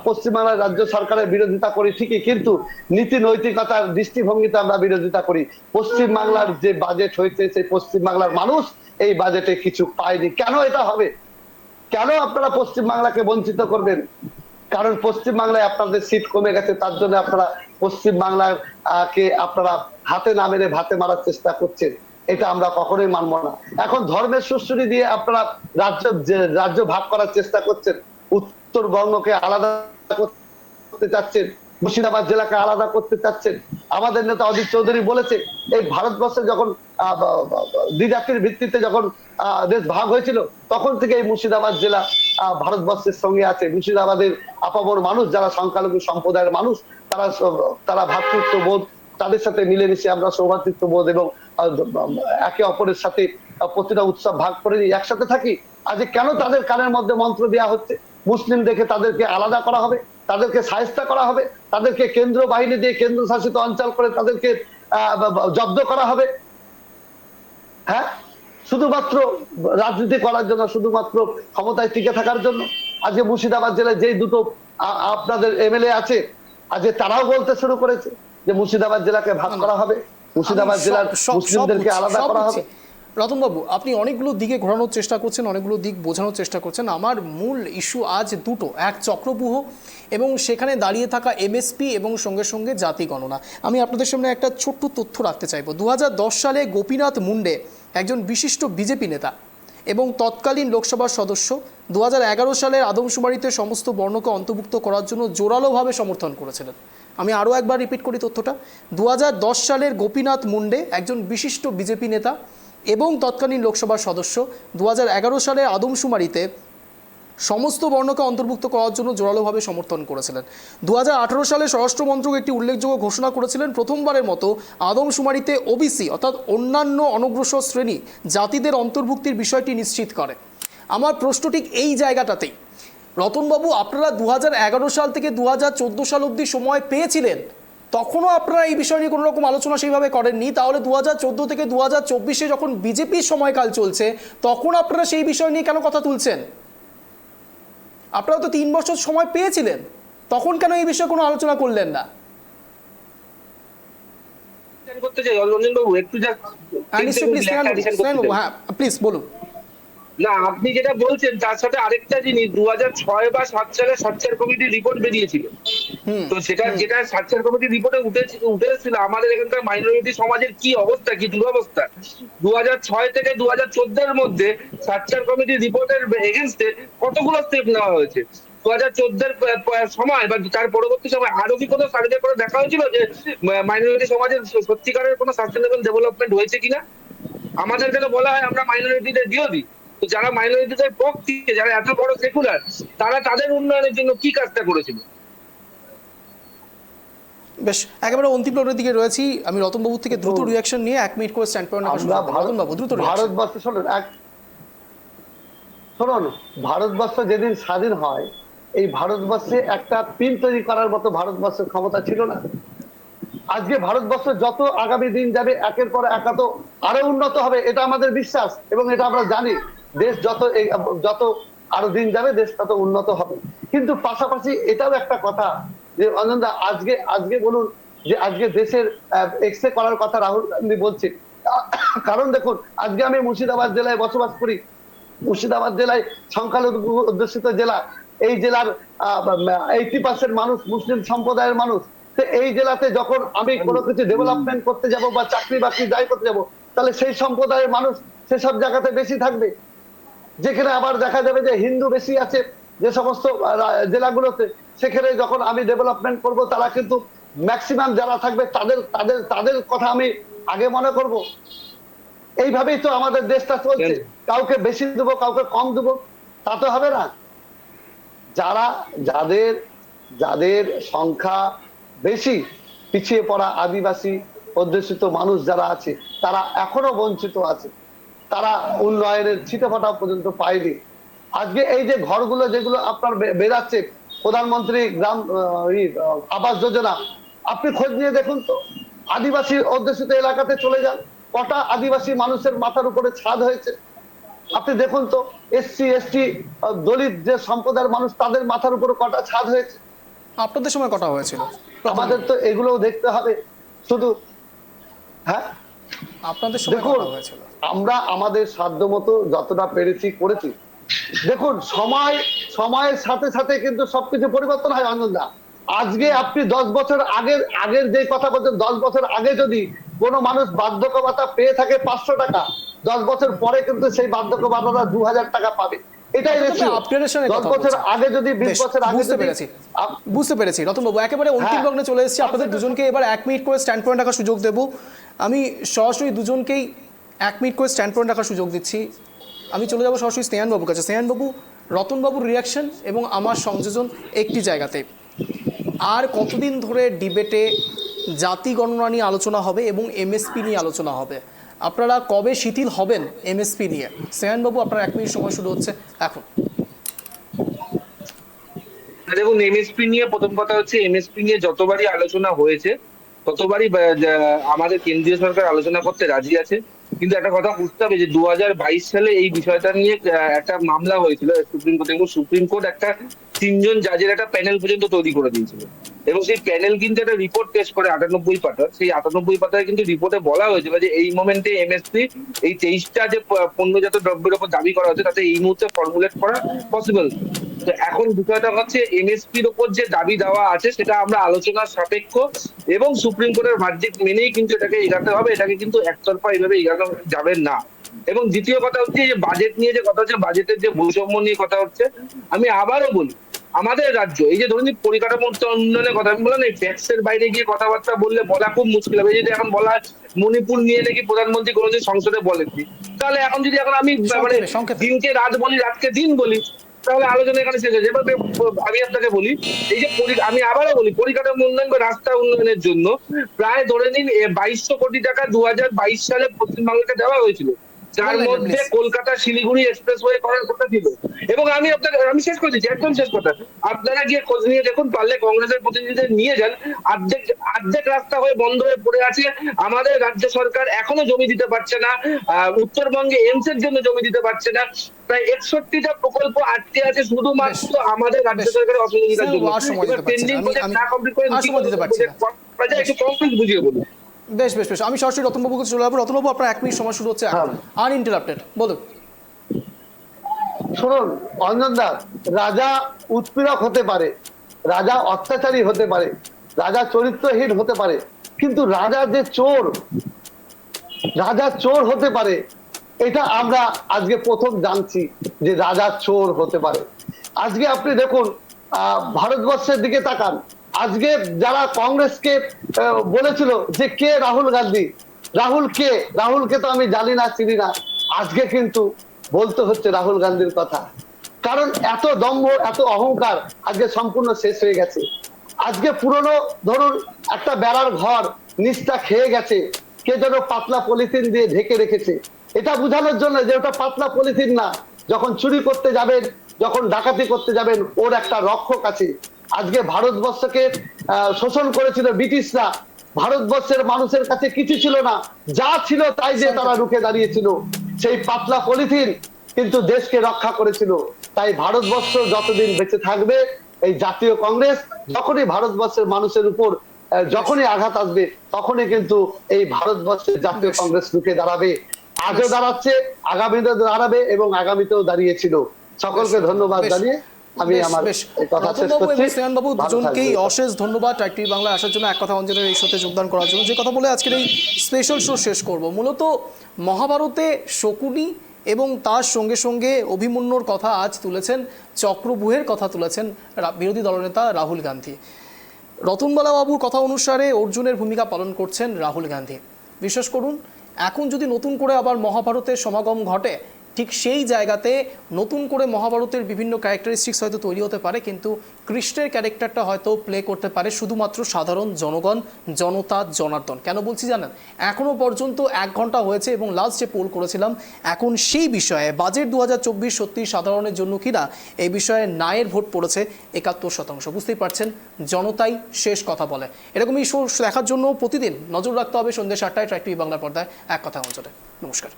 পশ্চিমবাংলার রাজ্য সরকারের বিরোধিতা করি ঠিকই, কিন্তু নীতি নৈতিকতার দৃষ্টিভঙ্গিতে আমরা বিরোধিতা করি। পশ্চিমবাংলার যে বাজেট হয়েছে, সেই পশ্চিমবাংলার মানুষ এই বাজেটে কিছু পায়নি। কেন এটা হবে? কেন আপনারা পশ্চিমবাংলাকে বঞ্চিত করবেন? কারণ পশ্চিমবাংলায় আপনাদের সিট কমে গেছে, তার জন্য আপনারা পশ্চিমবাংলার কে আপনারা হাতে না মেরে ভাতে মারার চেষ্টা করছেন। এটা আমরা কখনোই মানব না। এখন ধর্মের সুশ্রী দিয়ে আপনারা রাজ্য ভাগ করার চেষ্টা করছেন, উত্তরবঙ্গকে আলাদা করতে চাচ্ছেন, মুর্শিদাবাদ জেলাকে আলাদা করতে চাচ্ছেন। আমাদের নেতা অধীর চৌধুরী বলেছে, এই ভারতবর্ষে যখন দ্বিজাতির ভিত্তিতে যখন দেশ ভাগ হয়েছিল, তখন থেকে এই মুর্শিদাবাদ জেলা ভারতবর্ষের সঙ্গে আছে। মুর্শিদাবাদের আপামর মানুষ, যারা সংখ্যালঘু সম্প্রদায়ের মানুষ, তারা ভ্রাতৃত্ববোধ, তাদের সাথে মিলেমিশে আমরা সৌভ্রাতৃত্ববোধ এবং একে অপরের সাথে প্রতিটা উৎসব ভাগ করে নিয়ে একসাথে থাকি। আজকে কেন তাদের কানের মধ্যে মন্ত্র দেওয়া হচ্ছে? মুসলিম দেখে তাদেরকে আলাদা করা হবে, তাদেরকে শায়েস্তা করা হবে, তাদেরকে কেন্দ্র বাহিনী দিয়ে কেন্দ্র শাসিত অঞ্চল করে তাদেরকে জব্দ করা হবে। হ্যাঁ, শুধুমাত্র রাজনীতি করার জন্য, শুধুমাত্র ক্ষমতায় টিকে থাকার জন্য। আজকে মুর্শিদাবাদ জেলায় যে দুটো আপনাদের এমএলএ আছে, আজকে তারাও বলতে শুরু করেছে যে মুর্শিদাবাদ জেলাকে ভাগ করা হবে, মুর্শিদাবাদ জেলার মুসলিমদেরকে আলাদা করা হবে। রতনবাবু, আপনি অনেকগুলো দিকে ঘোরানোর চেষ্টা করছেন, অনেকগুলো দিক বোঝানোর চেষ্টা করছেন। আমার মূল ইস্যু আজ দুটো, এক চক্রব্যূহ এবং সেখানে দাঁড়িয়ে থাকা এমএসপি এবং সঙ্গে সঙ্গে জাতি গণনা। আমি আপনাদের সামনে একটা ছোট্ট তথ্য রাখতে চাইব। 2010 সালে গোপীনাথ মুন্ডে একজন বিশিষ্ট বিজেপি নেতা এবং তৎকালীন লোকসভার সদস্য 2011 সালের আদমশুমারিতে সমস্ত বর্ণকে অন্তর্ভুক্ত করার জন্য জোরালোভাবে সমর্থন করেছিলেন। আমি আরও একবার রিপিট করি তথ্যটা। 2010 সালের গোপীনাথ মুন্ডে একজন বিশিষ্ট বিজেপি নেতা এবং তৎকালীন লোকসভার সদস্য 2011 সালে আদমশুমারিতে সমস্ত বর্ণকে অন্তর্ভুক্ত করার জন্য জোরালোভাবে সমর্থন করেছিলেন। 2018 সালে স্বরাষ্ট্রমন্ত্রক একটি উল্লেখযোগ্য ঘোষণা করেছিলেন, প্রথমবারের মতো আদমশুমারিতে ওবিসি অর্থাৎ অন্যান্য অনগ্রসর শ্রেণী জাতিদের অন্তর্ভুক্তির বিষয়টি নিশ্চিত করে। আমার প্রশ্ন ঠিক এই জায়গাটাতেই, রতনবাবু, আপনারা 2011 সাল থেকে 2014 সাল অবধি সময় পেয়েছিলেন, তখনও আপনারা এই বিষয় নিয়ে কোনো রকম আলোচনা সেইভাবে করেননি। তাহলে 2014 থেকে 2024 যখন বিজেপির সময়কাল চলছে, তখন আপনারা সেই বিষয় নিয়ে কেন কথা তুলছেন? আপনারা তো 3 বছর সময় পেয়েছিলেন, তখন কেন এই বিষয়ে কোনো আলোচনা করলেন না? করতে চাই রঞ্জন বাবু, একটু যা হ্যাঁ প্লিজ বলুন। না, আপনি যেটা বলছেন তার সাথে আরেকটা জিনিস, 2006 বা 7 সালে সার্চার কমিটির রিপোর্ট বেরিয়েছিল। তো যেটা সার্চার কমিটির রিপোর্টে উঠে এসেছিল আমাদের এখানকার মাইনরিটি সমাজের কি অবস্থা, কি দুরবস্থা। 2006 থেকে 2014 এর মধ্যে সার্চার কমিটির রিপোর্টের এগেইনস্টে কতগুলো স্টেপ নেওয়া হয়েছে। 2014 সময় বা তার পরবর্তী সময় আরো কি কোনো সার্ভে করে দেখা হয়েছিল যে মাইনরিটি সমাজের সত্যিকারের কোনো সাস্টেনেবল ডেভেলপমেন্ট হয়েছে কিনা? আমাদের যেটা বলা হয় আমরা মাইনরিটিদের বিরোধী, তো যারা মাইনরিটিদের পক্ষে, যারা এত বড় সেকুলার, তারা তাদের উন্নয়নের জন্য কি কাজটা করেছিল? বেশ, একেবারে অন্তিম পর্বের দিকে রয়েছি। আমি রতনবাবু থেকে দ্রুত রিয়াকশন নিয়ে 1 মিনিট করে স্ট্যান্ড পয়েন্ট রতনবাবু দ্রুত ভারতবর্ষ শুনুন, ভারতবর্ষ যেদিন স্বাধীন হয়, এই ভারতবর্ষে একটা পিন তৈরি করার মতো ভারতবর্ষের ক্ষমতা ছিল না। আজকে ভারতবর্ষ যত আগামী দিন যাবে একের পর এক তো আরো উন্নত হবে, এটা আমাদের বিশ্বাস এবং এটা আমরা জানি। দেশ যত আরো দিন যাবে দেশ তত উন্নত হবে। কিন্তু পাশাপাশি এটাও একটা কথা যে অনন্দা, আজকে বলুন যে আজকে দেশের এক্সরে করার কথা রাহুল গান্ধী বলছে। কারণ দেখুন, আজকে আমি মুর্শিদাবাদ জেলায় বসবাস করি। মুর্শিদাবাদ জেলায় সংখ্যালঘু অধ্যুষিত জেলা। এই জেলার 80% মানুষ মুসলিম সম্প্রদায়ের মানুষ। এই জেলাতে যখন আমি কোনো কিছু ডেভেলপমেন্ট করতে যাব বা চাকরি বাকরি যাই করতে যাব, তাহলে সেই সম্প্রদায়ের মানুষ সেসব জায়গাতে বেশি থাকবে। যেখানে আবার দেখা যাবে যে হিন্দু বেশি আছে যে সমস্ত জেলাগুলোতে, সেখানে যখন আমি ডেভেলপমেন্ট করব, তারা কিন্তু ম্যাক্সিমাম যারা থাকবে তাদের কথা আমি আগে মনে করব। এইভাবেই তো আমাদের দেশটা চলছে। কাউকে বেশি দেবো, কাউকে কম দেবো, তা তো হবে না। যাদের সংখ্যা বেশি, পিছিয়ে পড়া আদিবাসী অধ্যুষিত মানুষ যারা আছে, তারা এখনো বঞ্চিত আছে। তারা উন্নয়নের ছিটেফোঁটা পর্যন্ত পায়নি। আজকে এই যে ঘরগুলো যেগুলো আপনার বেরাচ্ছে, প্রধানমন্ত্রী গ্রাম আবাস যোজনা, আপনি খোঁজ নিয়ে দেখুন তো, আদিবাসী অধ্যুষিত এলাকাতে চলে যান, কটা আদিবাসী মানুষের মাথার উপরে ছাদ হয়েছে। আপনি দেখুন তো, এসসি এসটি দলিত যে সম্প্রদায়ের মানুষ, তাদের মাথার উপরে কটা ছাদ হয়েছে। আপনাদের সময় কটা হয়েছিল? আমাদের তো এগুলোও দেখতে হবে শুধু। হ্যাঁ, আপনাদের সময় দেখুন, কটা হয়েছিল? আমরা আমাদের সাধ্য মতো যতটা পেরেছি করেছি। দেখুন, সময়ের সাথে সাথে কিন্তু সবকিছু পরিবর্তন হয় অনন্দা। আজকে আপনি 10 বছর আগের যে কথা বলছেন, 10 বছর আগে যদি কোনো মানুষ বার্ধক্য ভাতা পেয়ে থাকে 500 টাকা, 10 বছর পরে কিন্তু সেই বার্ধক্য ভাতাটা 2000 টাকা পাবে। এটাই আগে যদি 20 বছর আগে বুঝতে পেরেছি। রতনবাবু, একেবারে অন্তিম লগ্নে চলে এসেছি। আপনাদের দুজনকে এবার 1 মিনিট করে স্ট্যান্ড পয়েন্ট রাখার সুযোগ দেব। আমি সরাসরি দুজনকেই 1 মিনিট করে স্ট্যান্ড পয়েন্ট রাখার সুযোগ দিচ্ছি। আমি চলে যাবো সরাসরি স্নেহানবাবুর কাছে। স্নেহানবাবু, রতনবাবুর রিয়াকশন এবং আমার সংযোজন একটি জায়গাতে। আর কতদিন ধরে ডিবেটে জাতি গণনা নিয়ে আলোচনা হবে এবং এমএসপি নিয়ে আলোচনা হবে? আপনারা কবে শিথিল হবেন এমএসপি নিয়ে? স্নেহানবাবু, আপনার 1 মিনিট সময় শুরু হচ্ছে এখন। দেখুন, এমএসপি নিয়ে প্রথম কথা হচ্ছে, এমএসপি নিয়ে যতবারই আলোচনা হয়েছে ততবারই আমাদের কেন্দ্রীয় সরকার আলোচনা করতে রাজি আছে। কিন্তু একটা কথা বুঝতে হবে যে 2022 সালে এই বিষয়টা নিয়ে একটা মামলা হয়েছিল সুপ্রিম কোর্টে, এবং সুপ্রিম কোর্ট একটা 3 জন জাজের একটা প্যানেল পর্যন্ত তৈরি করে দিয়েছিল, এবং সেই প্যানেল কিন্তু একটা রিপোর্ট পেশ করে 98 পাতার। সেই 98 পাতায় কিন্তু রিপোর্টে বলা হয়েছিল যে এই মোমেন্টে এমএসপি এই 23টা যে পণ্যজাত দ্রব্যের উপর দাবি করা হচ্ছে তাতে এই মুহূর্তে ফর্মুলেট করা পসিবল। তো এখন বিষয়টা হচ্ছে এমএসপির উপর যে দাবি দেওয়া আছে সেটা আমরা আলোচনার সাপেক্ষ, এবং সুপ্রিম কোর্টের ভার্ডিক্ট মেনেই কিন্তু এটাকে এগাতে হবে, এটাকে কিন্তু একতরফা এইভাবে এগানো যাবে না। এবং দ্বিতীয় কথা হচ্ছে যে বাজেট নিয়ে যে কথা হচ্ছে, বাজেটের যে বৈষম্য নিয়ে কথা হচ্ছে, আমি আবারও বলি আমাদের রাজ্য এই যে ধরুন পরিকাঠামো উন্নয়নের কথা, আমি বললাম এই ফ্যাক্সের বাইরে গিয়ে কথাবার্তা বললে বলা খুব মুশকিল হবে। যদি এখন বলা মণিপুর নিয়ে নাকি প্রধানমন্ত্রী কোনোদিন সংসদে বলেননি, তাহলে এখন যদি এখন আমি মানে দিনকে রাত বলি, রাতকে দিন বলি, তাহলে আলোচনা এখানে শেষ হয়ে যাবে। আমি আপনাকে বলি এই যে আমি আবারও বলি পরিকাঠামো উন্নয়ন বা রাস্তা উন্নয়নের জন্য প্রায় ধরে নিন 2200 কোটি টাকা 2022 সালে পশ্চিমবাংলাকে দেওয়া হয়েছিল, যার মধ্যে কলকাতা শিলিগুড়ি এক্সপ্রেসওয়ে করার কথা ছিল। এবং আমি আপনাকে আমি শেষ করে দিচ্ছি, একদম শেষ কথা, আপনারা গিয়ে খোঁজ নিয়ে দেখুন, পারলে কংগ্রেসের প্রতিনিধিদের নিয়ে যান, অর্ধেক রাস্তা হয়ে বন্ধ হয়ে পড়ে আছে। আমাদের রাজ্য সরকার এখনো জমি দিতে পারছে না, উত্তরবঙ্গে এইমস এর জন্য জমি দিতে পারছে না, প্রায় 61টা প্রকল্প আটকে আছে শুধুমাত্র আমাদের রাজ্য সরকারের অসহযোগিতার জন্য। এবার পেন্ডিং প্রজেক্ট না কমপ্লিট করে একটু কমপ্লিট বুঝিয়ে বলুন। বেশ বেশ বেশ, আমি সরাসরি রতনবাবুকে চলে যাবো। রতনবাবু, আপনার 1 মিনিট সময় শুরু হচ্ছে, আনইন্টারাপ্টেড বলুন। শুনুন অঞ্জন দা, রাজা উৎপীড়ক হতে পারে, রাজা অত্যাচারী হতে পারে, রাজা চরিত্রহীন হতে পারে, কিন্তু রাজা যে চোর, রাজা চোর হতে পারে, এটা আমরা আজকে প্রথম জানছি যে রাজা চোর হতে পারে। আজকে আপনি দেখুন ভারতবর্ষের দিকে তাকান, আজকে যারা কংগ্রেসকে বলেছিল যে কে রাহুল গান্ধী, রাহুল কে, রাহুলকে তো আমি জানি না, চিনি না, আজকে কিন্তু বলতে হচ্ছে রাহুল গান্ধীর কথা, কারণ এত দম্ভ, এত অহংকার আজকে সম্পূর্ণ শেষ হয়ে গেছে। আজকে পুরনো ধরুন একটা বেড়ার ঘর নিচটা খেয়ে গেছে, কে যেন পাতলা পলিথিন দিয়ে ঢেকে রেখেছে, এটা বোঝানোর জন্য যে ওটা পাতলা পলিথিন না, যখন চুরি করতে যাবেন, যখন ডাকাতি করতে যাবেন, ওর একটা রক্ষক আছে। আজকে ভারতবর্ষকে শোষণ করেছিল ব্রিটিশরা, ভারতবর্ষের মানুষের কাছে কিছু ছিল না, যা ছিল তাই দিয়ে তারা রুখে দাঁড়িয়েছিল। সেই পাতলা পলিথিন কিন্তু দেশকে রক্ষা করেছিল। তাই ভারতবর্ষ যতদিন বেঁচে থাকবে, এই জাতীয় কংগ্রেস যখনই ভারতবর্ষের মানুষের উপর যখনই আঘাত আসবে, তখনই কিন্তু এই ভারতবর্ষের জাতীয় কংগ্রেস রুখে দাঁড়াবে। আজও দাঁড়াচ্ছে, আগামীতেও দাঁড়াবে, এবং আগামীতেও দাঁড়িয়েছিল। সকলকে ধন্যবাদ জানিয়ে আমি আমার কথা শেষ করছি। বাবু, দুজনকেই অশেষ ধন্যবাদ টাইপ টিভি বাংলায় আসার জন্য, এক কথা অঞ্জনের এই শোতে যোগদান করার জন্য। যে কথা বলে আজকের এই স্পেশাল শো শেষ করব, মূলত মহাভারতে শকুনি এবং তার সঙ্গে সঙ্গে অভিমন্যুর কথা আজ তুলেছেন, চক্রব্যূহের কথা তুলেছেন বিরোধী দলনেতা রাহুল গান্ধী। রতনবালা বাবুর কথা অনুসারে অর্জুনের ভূমিকা পালন করছেন রাহুল গান্ধী। বিশ্বাস করুন, এখন যদি নতুন করে আবার মহাভারতের সমাগম ঘটে, ঠিক সেই জায়গাতে নতুন করে মহাভারতের বিভিন্ন ক্যারেক্টারিস্টিক্স হয়তো তৈরি হতে পারে, কিন্তু কৃষ্ণের ক্যারেক্টারটা হয়তো প্লে করতে পারে শুধুমাত্র সাধারণ জনগণ, জনতা, জনার্দন। কেন বলছি জানেন? এখনও পর্যন্ত 1 ঘন্টা হয়েছে এবং লাস্ট যে পোল করেছিলাম, এখন সেই বিষয়ে বাজেট 2024 সত্যি সাধারণের জন্য কিনা, এই বিষয়ে নায়ের ভোট পড়েছে 71%। বুঝতেই পারছেন, জনতাই শেষ কথা বলে। এরকমই শো দেখার জন্য প্রতিদিন নজর রাখতে হবে সন্ধ্যে 7টায় ট্রাইব টিভি বাংলার পর্দায় এক কথা অঞ্চলে। নমস্কার।